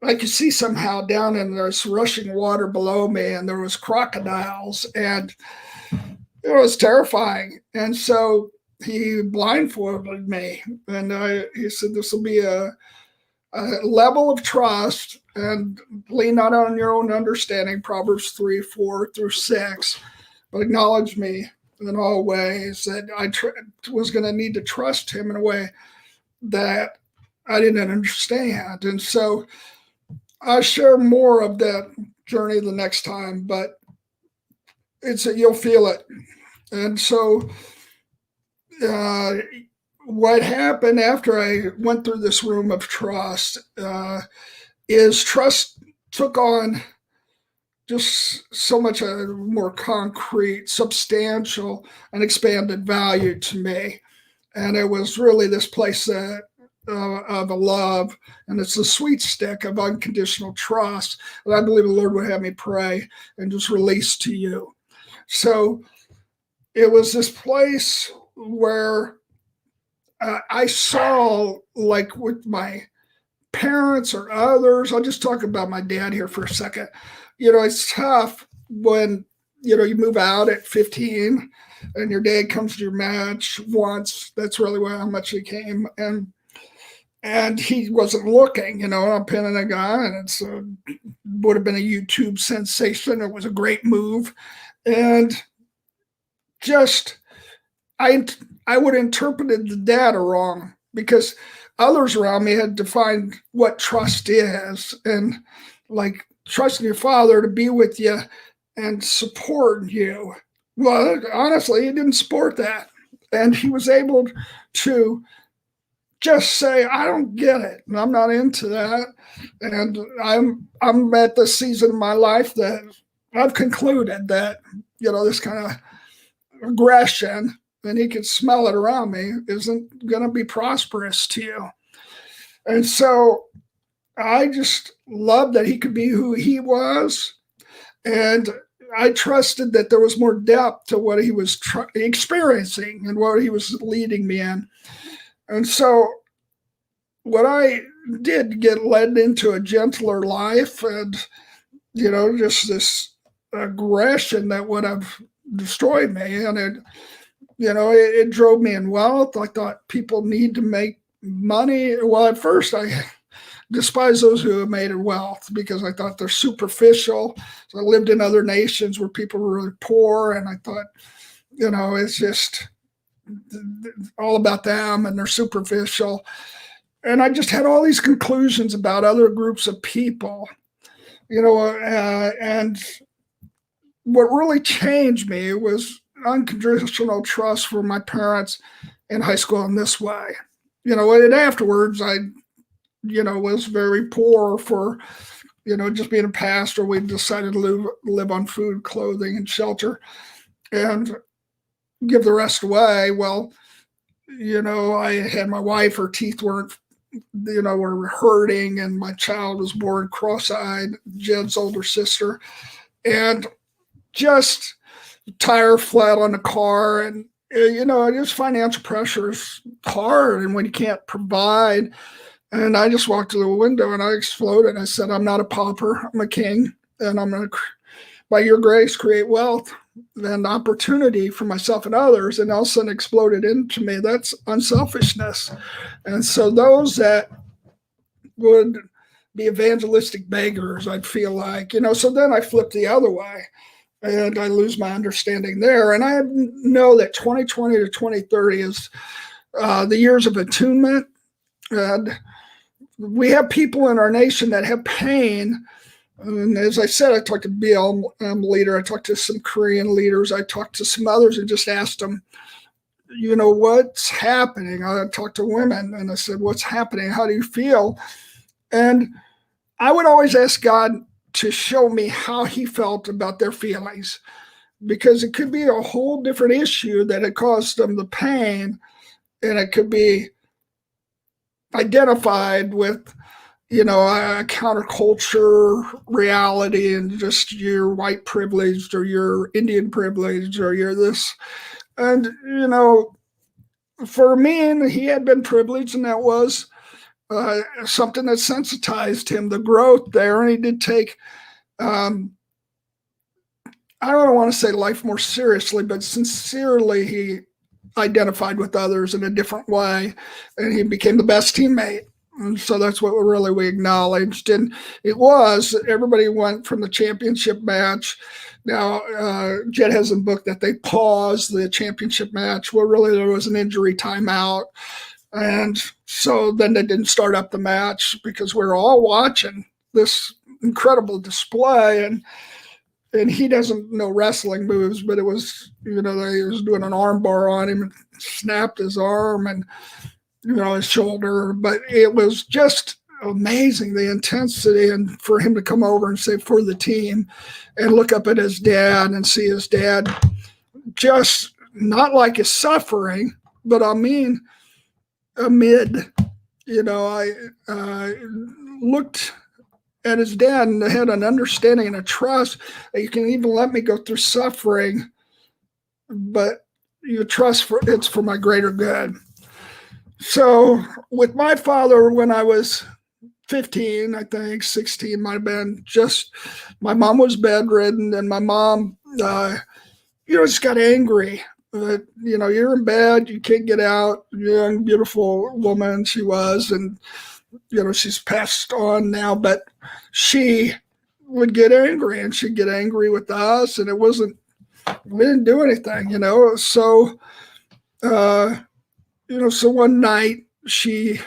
[SPEAKER 2] I could see somehow down in this rushing water below me, and there was crocodiles, and it was terrifying. And so he blindfolded me, and he said, "This will be a level of trust, and lean not on your own understanding." Proverbs 3:4-6, but acknowledge me in all ways. That I was going to need to trust him in a way that I didn't understand. And so I'll share more of that journey the next time, but you'll feel it. And so what happened after I went through this room of trust is trust took on just so much a more concrete, substantial, and expanded value to me. And it was really this place that of a love, and it's the sweet stick of unconditional trust that I believe the Lord would have me pray and just release to you. So it was this place where I saw, like with my parents or others, I'll just talk about my dad here for a second. It's tough when, you move out at 15 and your dad comes to your match once. That's really how much he came. And he wasn't looking, I'm pinning a guy, and it's would have been a YouTube sensation. It was a great move. And just, I would have interpreted the data wrong, because others around me had defined what trust is, and like trusting your father to be with you and support you. Well, honestly, he didn't support that. And he was able to just say, I don't get it, and I'm not into that. And I'm at the season of my life that I've concluded that, this kind of aggression, and he could smell it around me, isn't going to be prosperous to you. And so I just loved that he could be who he was. And I trusted that there was more depth to what he was experiencing and what he was leading me in. And so what I did get led into a gentler life, and, just this aggression that would have destroyed me. And it drove me in wealth. I thought people need to make money. Well, at first I despise those who have made it wealth because I thought they're superficial. So I lived in other nations where people were really poor, and I thought, it's just all about them and they're superficial. And I just had all these conclusions about other groups of people, and what really changed me was unconditional trust for my parents in high school in this way. And afterwards I, was very poor for, just being a pastor. We decided to live on food, clothing, and shelter and give the rest away. Well, I had my wife, her teeth weren't, were hurting, and my child was born cross-eyed, Jed's older sister, and just tire flat on the car. And, just financial pressure is hard. And when you can't provide, and I just walked to the window and I exploded. I said, I'm not a pauper, I'm a king, and I'm going to, by your grace, create wealth and opportunity for myself and others. And all of a sudden exploded into me. That's unselfishness. And so those that would be evangelistic beggars, I'd feel like, so then I flip the other way and I lose my understanding there. And I know that 2020 to 2030 is the years of attunement. And we have people in our nation that have pain. And as I said, I talked to BLM leader, I talked to some Korean leaders, I talked to some others and just asked them, what's happening? I talked to women and I said, what's happening? How do you feel? And I would always ask God to show me how he felt about their feelings, because it could be a whole different issue that had caused them the pain, and it could be identified with, a counterculture reality and just your white privilege or your Indian privilege or your this. And, for me, he had been privileged, and that was something that sensitized him, the growth there. And he did take, I don't want to say life more seriously, but sincerely, he identified with others in a different way, and he became the best teammate. And so that's what we acknowledged. And it was, everybody went from the championship match. Now, Jed has a book that they paused the championship match. Well, really, there was an injury timeout. And so then they didn't start up the match because we were all watching this incredible display. And he doesn't know wrestling moves, but it was, they was doing an arm bar on him and snapped his arm and, his shoulder. But it was just amazing, the intensity, and for him to come over and say, for the team, and look up at his dad and see his dad just not like his suffering, but amid, I looked at his dad and had an understanding and a trust that you can even let me go through suffering, but you trust it's for my greater good. So with my father, when I was 15, I think 16 might have been, just my mom was bedridden, and my mom, just got angry. You're in bed, you can't get out. Young, beautiful woman she was, and she's passed on now, but she would get angry, and she'd get angry with us, and we didn't do anything, So, so one night we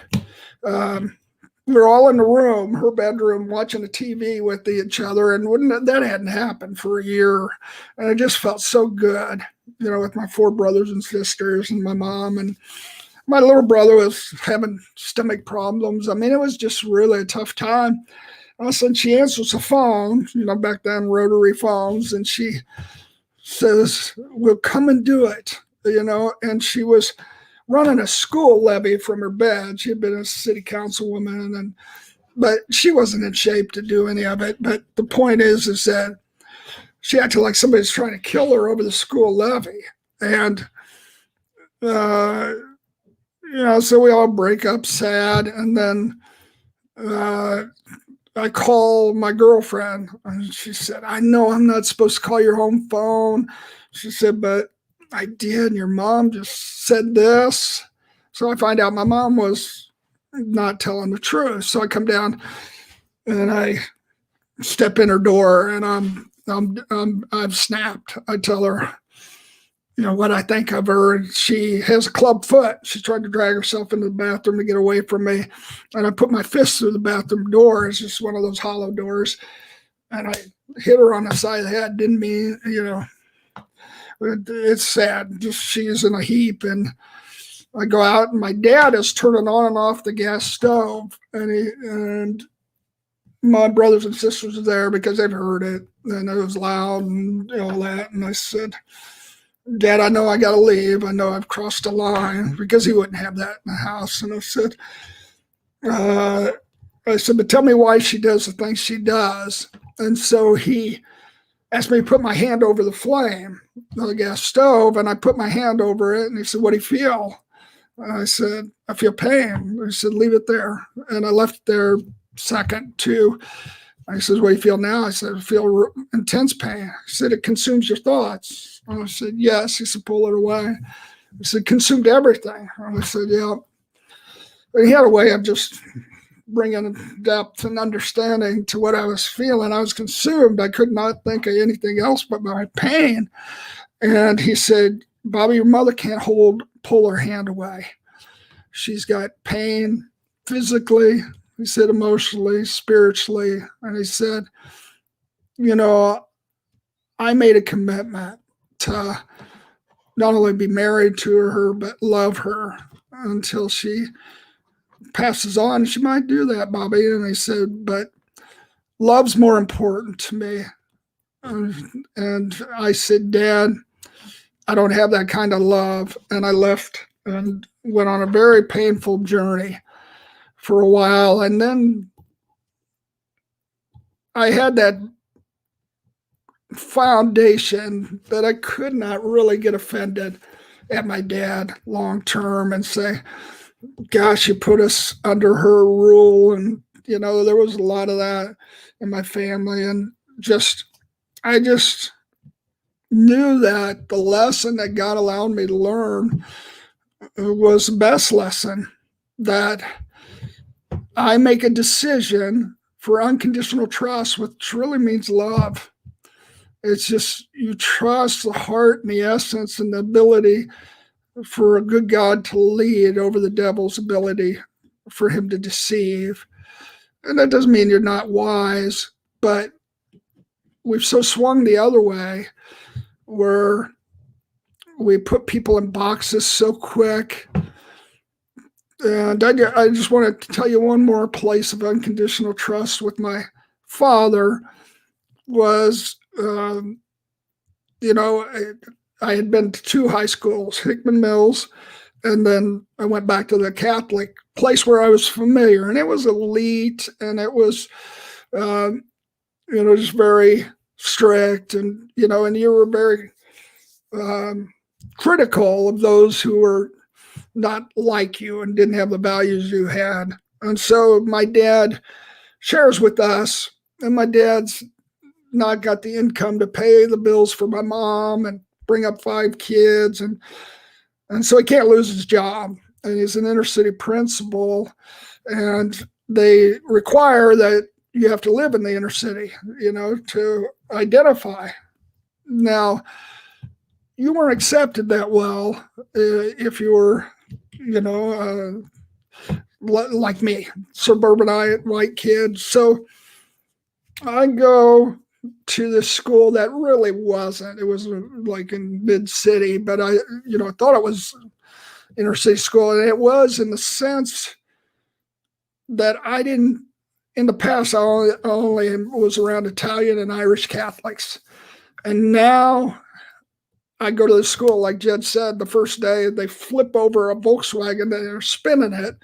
[SPEAKER 2] were all in the room, her bedroom, watching the TV with each other, and that hadn't happened for a year, and it just felt so good, with my 4 brothers and sisters and my mom, and my little brother was having stomach problems. I mean, it was just really a tough time. All of a sudden, she answers the phone, back then, rotary phones, and she says, we'll come and do it, and she was running a school levy from her bed. She had been a city councilwoman, but she wasn't in shape to do any of it. But the point is that she acted like somebody's trying to kill her over the school levy. And, so we all break up sad. And then I call my girlfriend, and she said, I know I'm not supposed to call your home phone. She said, but I did, and your mom just said this. So I find out my mom was not telling the truth. So I come down and I step in her door, and I've snapped. I tell her, what I think of her, and she has a club foot. She tried to drag herself into the bathroom to get away from me, and I put my fist through the bathroom door. It's just one of those hollow doors, and I hit her on the side of the head. Didn't mean, it's sad. Just she's in a heap, and I go out, and my dad is turning on and off the gas stove, and my brothers and sisters are there because they've heard it, and it was loud and all that. And I said, Dad, I know I got to leave. I know I've crossed a line, because he wouldn't have that in the house. And I said, but tell me why she does the things she does. And so he asked me to put my hand over the flame of the gas stove, and I put my hand over it, and he said, what do you feel? And I said, I feel pain. He said, leave it there. And I left it there second to. I said, what do you feel now? I said, I feel intense pain. He said, it consumes your thoughts. And I said, yes. He said, pull it away. He said, consumed everything. And I said, yeah. But he had a way of just bringing depth and understanding to what I was feeling. I was consumed. I could not think of anything else but my pain. And he said, Bobby, your mother can't pull her hand away. She's got pain physically, he said, emotionally, spiritually. And he said, I made a commitment to not only be married to her, but love her until she passes on. She might do that, Bobby. And he said, but love's more important to me. And I said, Dad, I don't have that kind of love. And I left and went on a very painful journey for a while. And then I had that foundation that I could not really get offended at my dad long term and say, gosh, you put us under her rule. And, there was a lot of that in my family. And I just knew that the lesson that God allowed me to learn was the best lesson, that I make a decision for unconditional trust, which really means love. It's just you trust the heart and the essence and the ability for a good God to lead over the devil's ability for him to deceive. And that doesn't mean you're not wise, but we've so swung the other way where we put people in boxes so quick. And I just want to tell you one more place of unconditional trust with my father was, I had been to 2 high schools, Hickman Mills, and then I went back to the Catholic place where I was familiar, and it was elite, and it was, just very strict, and you were very critical of those who were not like you and didn't have the values you had. And so my dad shares with us, and my dad's not got the income to pay the bills for my mom and bring up 5 kids. And so he can't lose his job. And he's an inner city principal, and they require that you have to live in the inner city, to identify. Now, you weren't accepted that well if you were, like me, suburbanite white kid. So I go to this school that really wasn't. It was like in mid city, but I thought it was inner city school, and it was in the sense that I didn't. In the past, I only was around Italian and Irish Catholics, and now I go to the school, like Jed said, the first day they flip over a Volkswagen, they're spinning it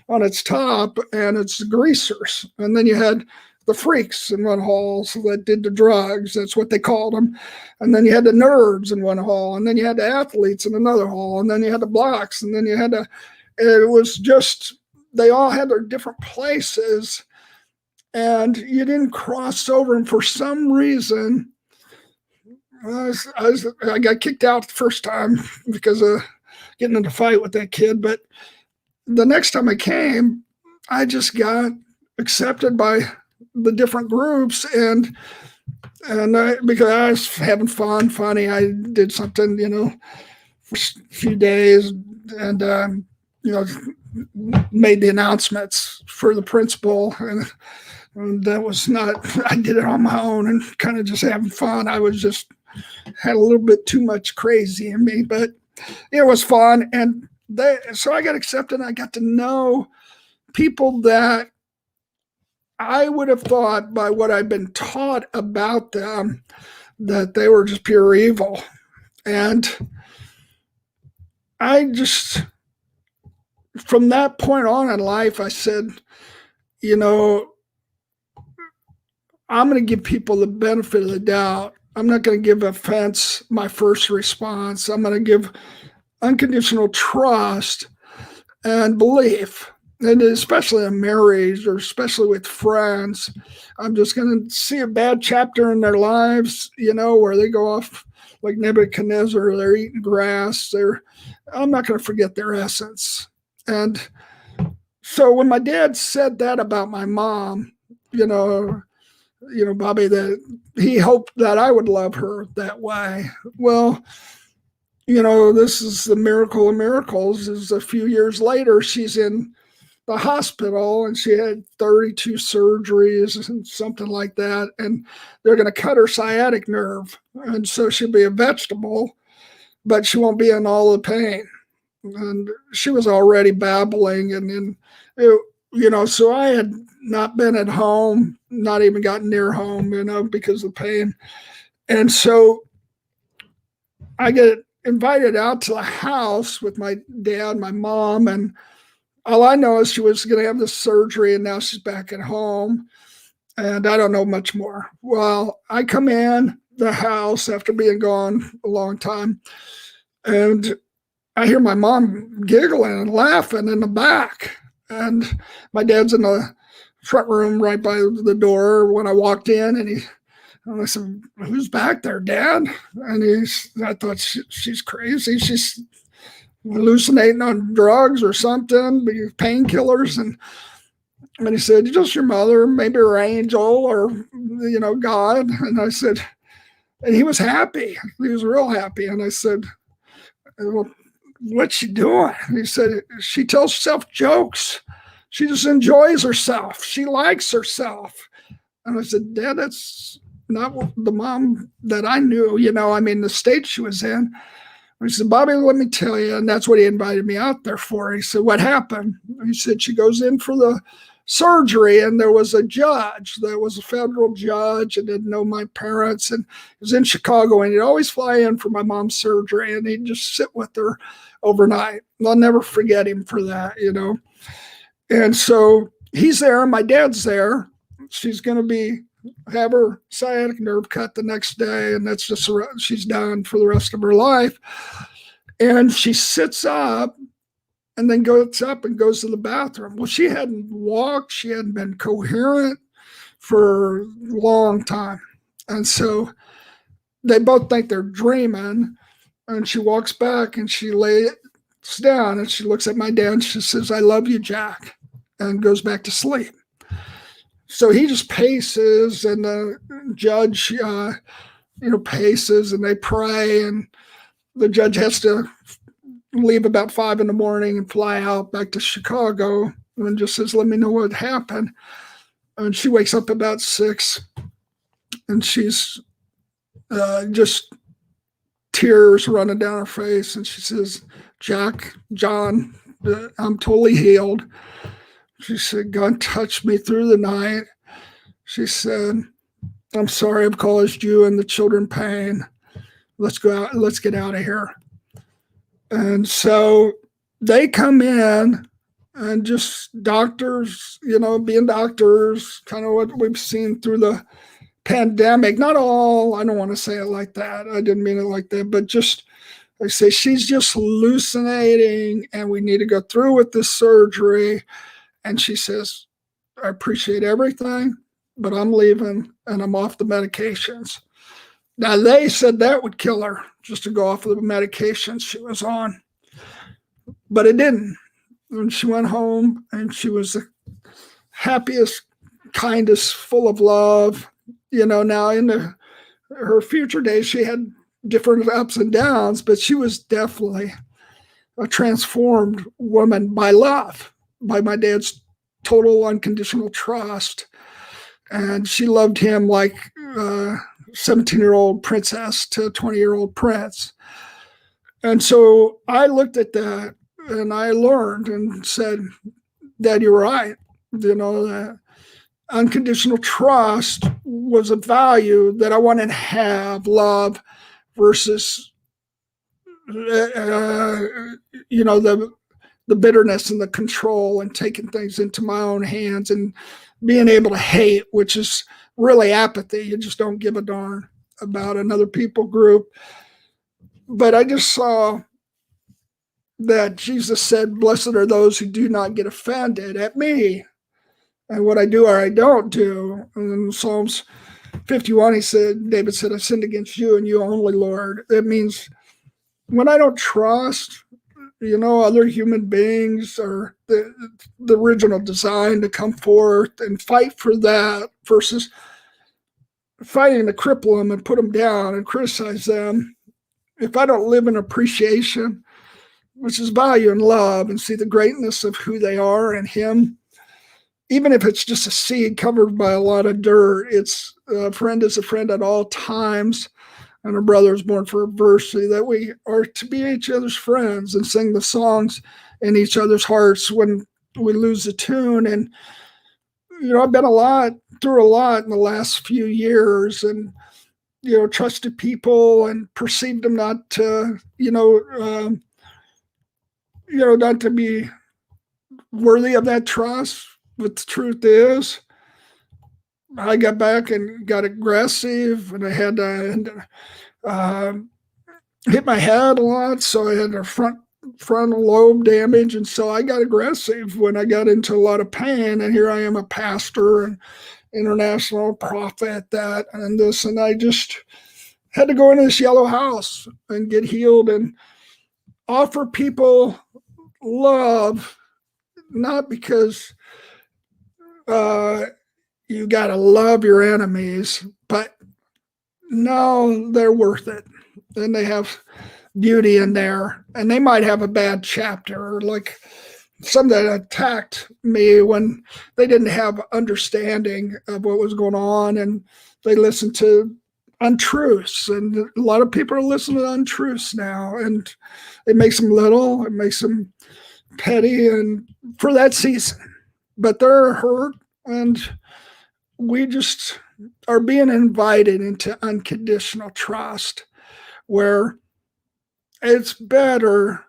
[SPEAKER 2] on its top, and it's greasers. And then you had the freaks in one hall that did the drugs. That's what they called them. And then you had the nerds in one hall, and then you had the athletes in another hall, and then you had the blocks, and then you had it was just, they all had their different places, and you didn't cross over. And for some reason, I got kicked out the first time because of getting in a fight with that kid. But the next time I came, I just got accepted by the different groups, and because I was having fun, funny, I did something, for a few days, and made the announcements for the principal, and that was not. I did it on my own and kind of just having fun. I was just had a little bit too much crazy in me, but it was fun, and so I got accepted. And I got to know people that I would have thought, by what I've been taught about them, that they were just pure evil. And I just, from that point on in life, I said, I'm going to give people the benefit of the doubt. I'm not going to give offense my first response. I'm going to give unconditional trust and belief. And especially in marriage, or especially with friends, I'm just going to see a bad chapter in their lives, where they go off like Nebuchadnezzar, they're eating grass. I'm not going to forget their essence. And so when my dad said that about my mom, Bobby, that he hoped that I would love her that way. Well, this is the miracle of miracles. Is a few years later, she's in the hospital, and she had 32 surgeries and something like that, and they're going to cut her sciatic nerve, and so she'll be a vegetable, but she won't be in all the pain. And she was already babbling, and then so I had not been at home, not even gotten near home, because of the pain. And so I get invited out to the house with my dad, my mom, and all I know is she was going to have this surgery, and now she's back at home, and I don't know much more. Well, I come in the house after being gone a long time, and I hear my mom giggling and laughing in the back, and my dad's in the front room right by the door when I walked in, and I said, "Who's back there, Dad?" And I thought, she's crazy. She's hallucinating on drugs or something, painkillers. And he said, "Just your mother, maybe her angel, or, God." And I said, and he was happy. He was real happy. And I said, "Well, what's she doing?" And he said, "She tells herself jokes. She just enjoys herself. She likes herself." And I said, "Dad, that's not the mom that I knew, the state she was in." He said, "Bobby, let me tell you." And that's what he invited me out there for. He said, "What happened?" He said, "She goes in for the surgery, and there was a judge that was a federal judge and didn't know my parents, and he was in Chicago, and he'd always fly in for my mom's surgery, and he'd just sit with her overnight. And I'll never forget him for that, And so he's there, and my dad's there. She's going to have her sciatic nerve cut the next day, and that's just, she's done for the rest of her life. And she sits up and then goes up and goes to the bathroom. Well, she hadn't walked, she hadn't been coherent for a long time. And so they both think they're dreaming, and she walks back and she lays down and she looks at my dad and she says, "I love you, Jack," and goes back to sleep. So he just paces, and the judge, paces, and they pray, and the judge has to leave about 5 a.m. and fly out back to Chicago, and just says, "Let me know what happened." And she wakes up about 6, and she's just tears running down her face, and she says, John, I'm totally healed." She said, "God touched me through the night." She said, "I'm sorry I've caused you and the children pain. Let's go out. Let's get out of here." And so they come in, and just doctors, being doctors, kind of what we've seen through the pandemic. Not all, I don't want to say it like that. I didn't mean it like that, but just, they say, "She's just hallucinating, and we need to go through with this surgery." And she says, "I appreciate everything, but I'm leaving, and I'm off the medications." Now, they said that would kill her, just to go off of the medications she was on. But it didn't. And she went home, and she was happiest, kindest, full of love. Now in her future days, she had different ups and downs, but she was definitely a transformed woman by love, by my dad's total unconditional trust. And she loved him like a 17-year-old princess to a 20-year-old prince. And so I looked at that and I learned and said, Dad, you're right. That unconditional trust was a value that I wanted to have, love versus, the bitterness and the control and taking things into my own hands and being able to hate, which is really apathy. You just don't give a darn about another people group. But I just saw that Jesus said, blessed are those who do not get offended at me and what I do or I don't do. And in Psalms 51, David said, I sinned against you and you only, Lord. That means when I don't trust, other human beings or the original design to come forth and fight for that versus fighting to cripple them and put them down and criticize them. If I don't live in appreciation, which is value and love, and see the greatness of who they are and him, even if it's just a seed covered by a lot of dirt, it's a friend is a friend at all times. And a brother is born for adversity, that we are to be each other's friends and sing the songs in each other's hearts when we lose the tune. And, I've been through a lot in the last few years and, trusted people and perceived them not to, not to be worthy of that trust. But the truth is, I got back and got aggressive, and I had to hit my head a lot, so I had a frontal lobe damage, and so I got aggressive when I got into a lot of pain. And here I am, a pastor and international prophet, that and this, and I just had to go into this yellow house and get healed and offer people love, not because you got to love your enemies, but no, they're worth it. And they have beauty in there. And they might have a bad chapter, like some that attacked me when they didn't have understanding of what was going on. And they listened to untruths. And a lot of people are listening to untruths now. And it makes them little, it makes them petty, and for that season. But they're hurt, and we just are being invited into unconditional trust, where it's better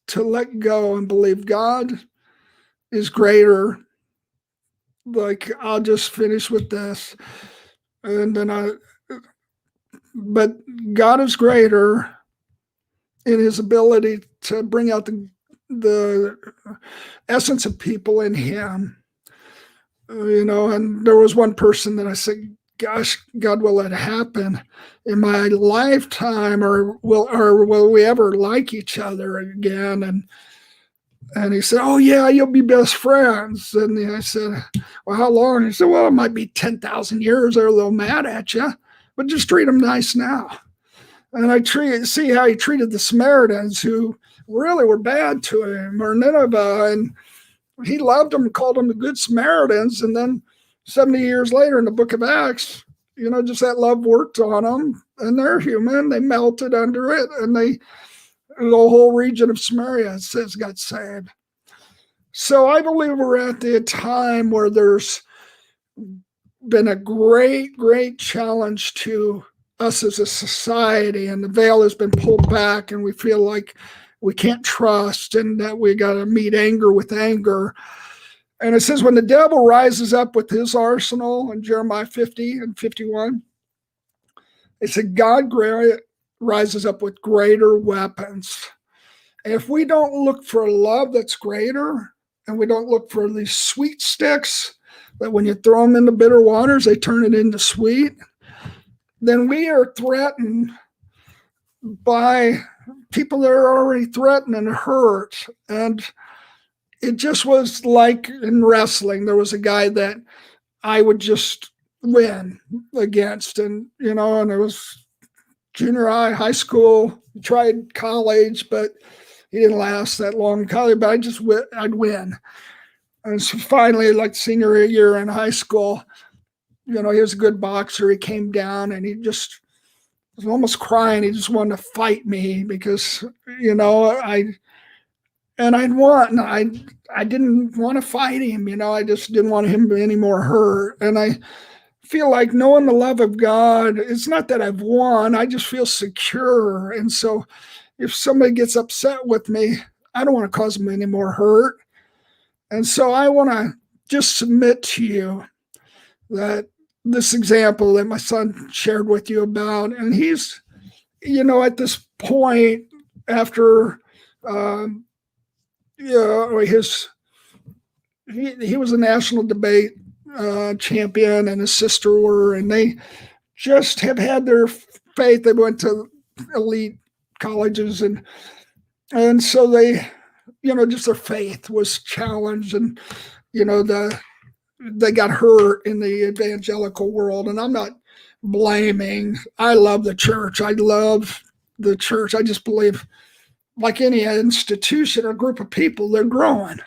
[SPEAKER 2] to let go and believe God is greater. Like, I'll just finish with this. And then but God is greater in his ability to bring out the essence of people in him. And there was one person that I said, gosh, God, will it happen in my lifetime, or will we ever like each other again? And he said, oh yeah, you'll be best friends. And I said, well, how long? He said, well, it might be 10,000 years. They're a little mad at you, but just treat them nice now. And I see how he treated the Samaritans, who really were bad to him, or Nineveh, and he loved them, called them the Good Samaritans. And then 70 years later in the book of Acts, just that love worked on them, and they're human. They melted under it, and the whole region of Samaria, it says, got saved. So I believe we're at the time where there's been a great, great challenge to us as a society, and the veil has been pulled back, and we feel like we can't trust, and that we got to meet anger with anger. And it says, when the devil rises up with his arsenal in Jeremiah 50 and 51, it said, God rises up with greater weapons. And if we don't look for love that's greater, and we don't look for these sweet sticks that when you throw them into bitter waters, they turn it into sweet, then we are threatened by people that are already threatened and hurt. And it just was like in wrestling. There was a guy that I would just win against, and and it was junior high, high school, tried college, but he didn't last that long in college. But I'd win. And so finally, like senior year in high school, he was a good boxer. He came down and he just was almost crying. He just wanted to fight me because I'd won. I didn't want to fight him. I just didn't want him any more hurt. And I feel like knowing the love of God, it's not that I've won. I just feel secure. And so if somebody gets upset with me, I don't want to cause them any more hurt. And so I want to just submit to you that this example that my son shared with you about, and he's, at this point after, he was a national debate champion, and his sister were, and they just have had their faith. They went to elite colleges, and so they, just their faith was challenged, and they got hurt in the evangelical world. And I'm not blaming. I love the church. I love the church. I just believe, like any institution or group of people, they're growing.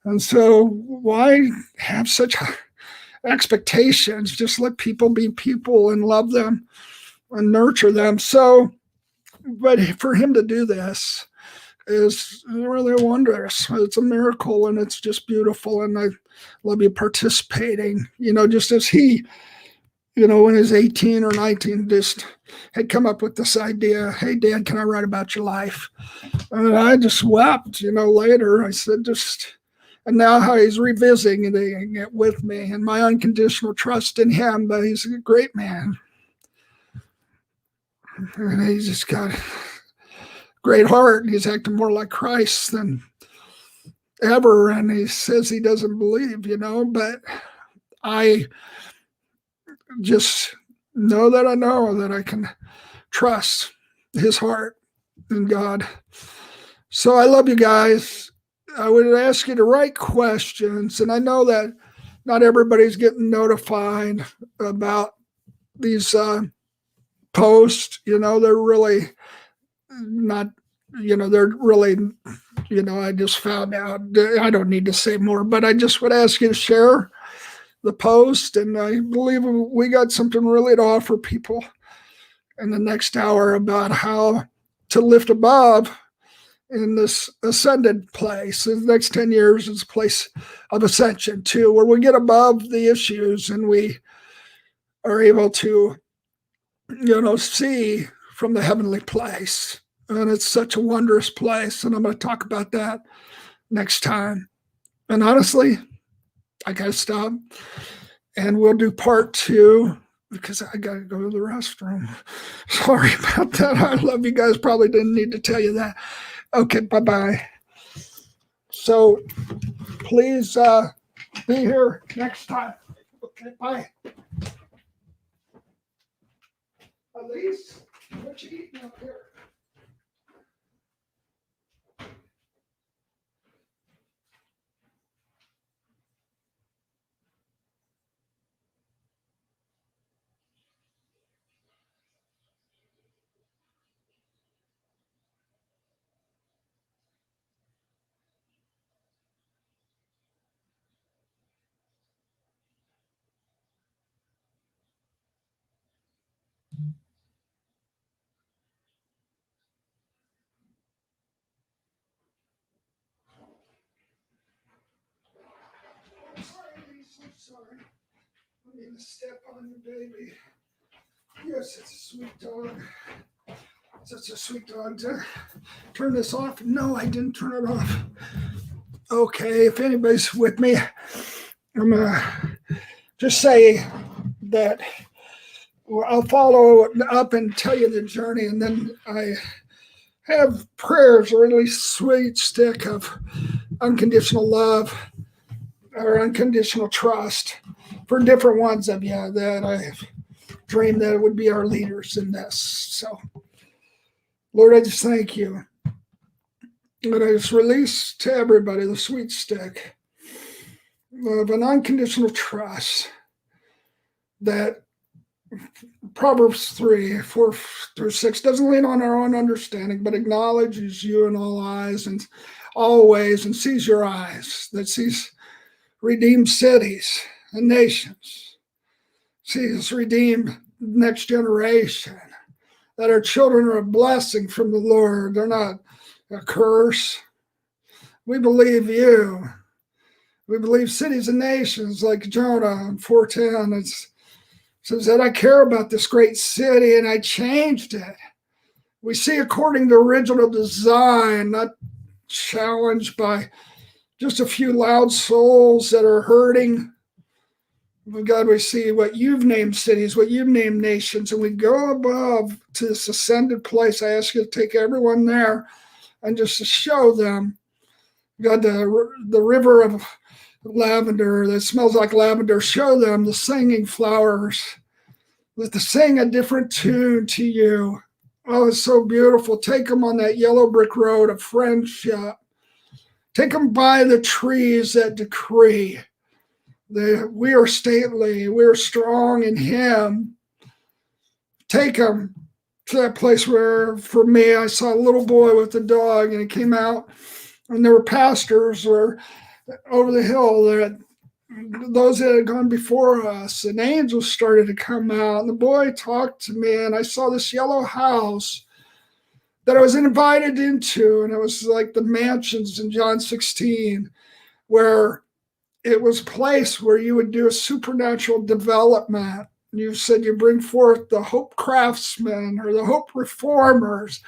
[SPEAKER 2] And so why have such expectations? Just let people be people and love them and nurture them. So, but for him to do this is really wondrous. It's a miracle, and it's just beautiful. And I love you participating, just as he, when he was 18 or 19, just had come up with this idea. Hey, Dad, can I write about your life? And I just wept, later. I said, and now how he's revisiting it with me, and my unconditional trust in him, that he's a great man. And he's just got a great heart, and he's acting more like Christ than ever. And he says he doesn't believe, but I just know that I can trust his heart in God. So I love you guys. I would ask you to write questions, and I know that not everybody's getting notified about these posts. They're really not, they're really, I just found out. I don't need to say more, but I just would ask you to share the post, and I believe we got something really to offer people in the next hour about how to lift above in this ascended place. The next 10 years is a place of ascension too, where we get above the issues and we are able to, see from the heavenly place. And it's such a wondrous place. And I'm going to talk about that next time. And honestly, I got to stop, and we'll do part 2 because I got to go to the restroom. Sorry about that. I love you guys. Probably didn't need to tell you that. Okay, bye-bye. So please be here next time. Okay, bye. Elise, what you eating up here? Sorry. I need to step on you, baby. Yes, it's a sweet dog. Such a sweet dog. Turn this off? No, I didn't turn it off. Okay, if anybody's with me, I'm going to just say that I'll follow up and tell you the journey, and then I have prayers, or at least sweet stick of unconditional love or unconditional trust for different ones of you that I've dreamed that would be our leaders in this. So, Lord, I just thank you But I just release to everybody the sweet stick of an unconditional trust that Proverbs 3:4-6 doesn't lean on our own understanding, but acknowledges you in all eyes and all ways, and sees your eyes, that sees redeemed cities and nations, sees redeemed next generation, that our children are a blessing from the Lord. They're not a curse. We believe you. We believe cities and nations like Jonah in 4:10. It says that I care about this great city and I changed it. We see according to original design, not challenged by just a few loud souls that are hurting. But God, we see what you've named cities, what you've named nations, and we go above to this ascended place. I ask you to take everyone there and just to show them, God, the river of lavender that smells like lavender. Show them the singing flowers that sing a different tune to you. Oh, it's so beautiful. Take them on that yellow brick road of friendship. Take them by the trees that decree that we are stately, we are strong in Him. Take them to that place where, for me, I saw a little boy with a dog, and he came out, and there were pastors or over the hill that those that had gone before us, and angels started to come out, and the boy talked to me, and I saw this yellow house that I was invited into, and it was like the mansions in John 16, where it was a place where you would do a supernatural development. You said you bring forth the hope craftsmen or the hope reformers.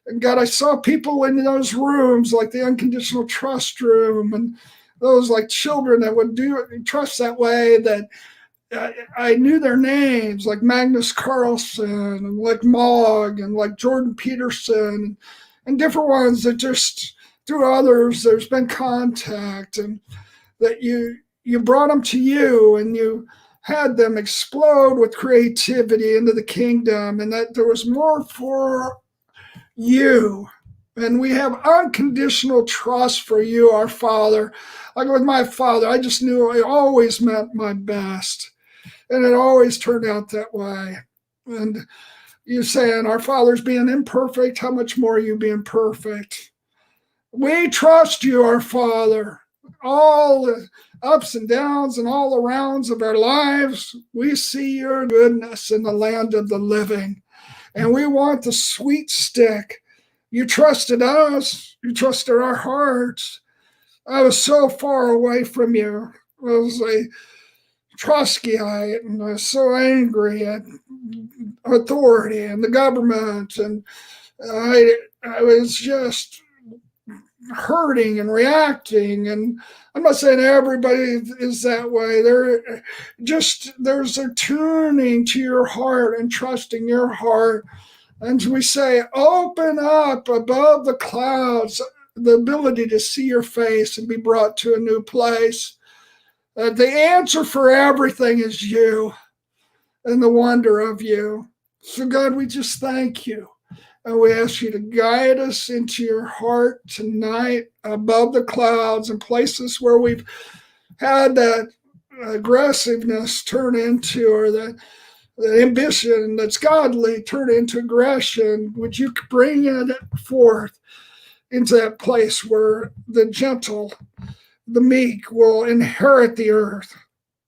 [SPEAKER 2] And God, I saw people in those rooms, like the unconditional trust room, and those like children that would do trust that way, that I knew their names, like Magnus Carlson and like Mogg and like Jordan Peterson and different ones that just through others there's been contact, and that you brought them to you and you had them explode with creativity into the kingdom, and that there was more for you. And we have unconditional trust for you, our Father. Like with my father, I just knew I always meant my best. And it always turned out that way. And you saying, our Father's being imperfect, how much more are you being perfect? We trust you, our Father. All the ups and downs and all the rounds of our lives, we see your goodness in the land of the living. And we want the sweet stick. You trusted us. You trusted our hearts. I was so far away from you. I was a Trotskyite, and I was so angry at authority and the government. And I was just hurting and reacting. And I'm not saying everybody is that way. There's a tuning to your heart and trusting your heart. And we say, open up above the clouds, the ability to see your face and be brought to a new place. The answer for everything is you and the wonder of you. So God, we just thank you. And we ask you to guide us into your heart tonight above the clouds and places where we've had that aggressiveness turn into, or that ambition that's godly turn into aggression. Would you bring it forth into that place where the gentle, the meek will inherit the earth,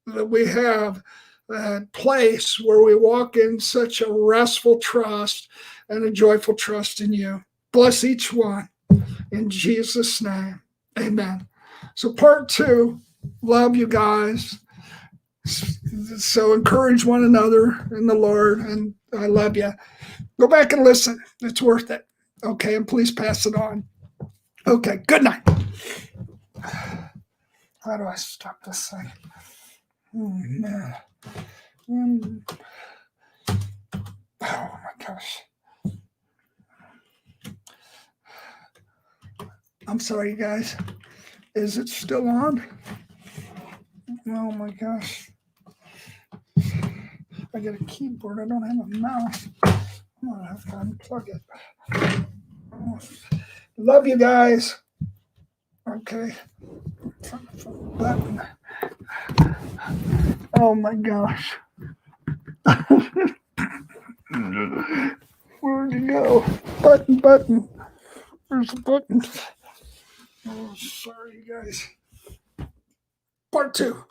[SPEAKER 2] that we have that place where we walk in such a restful trust and a joyful trust in you. Bless each one in Jesus' name. Amen. So part 2, love you guys. So encourage one another in the Lord, and I love you. Go back and listen. It's worth it. Okay, and please pass it on. Okay, good night. How do I stop this thing? Oh, man. Oh, my gosh. I'm sorry, you guys. Is it still on? Oh, my gosh. I got a keyboard. I don't have a mouse. I'm going to have to unplug it. Love you guys. Okay. Button. Oh my gosh. Where'd you go? Button. Where's the button? Oh, sorry, you guys. Part 2.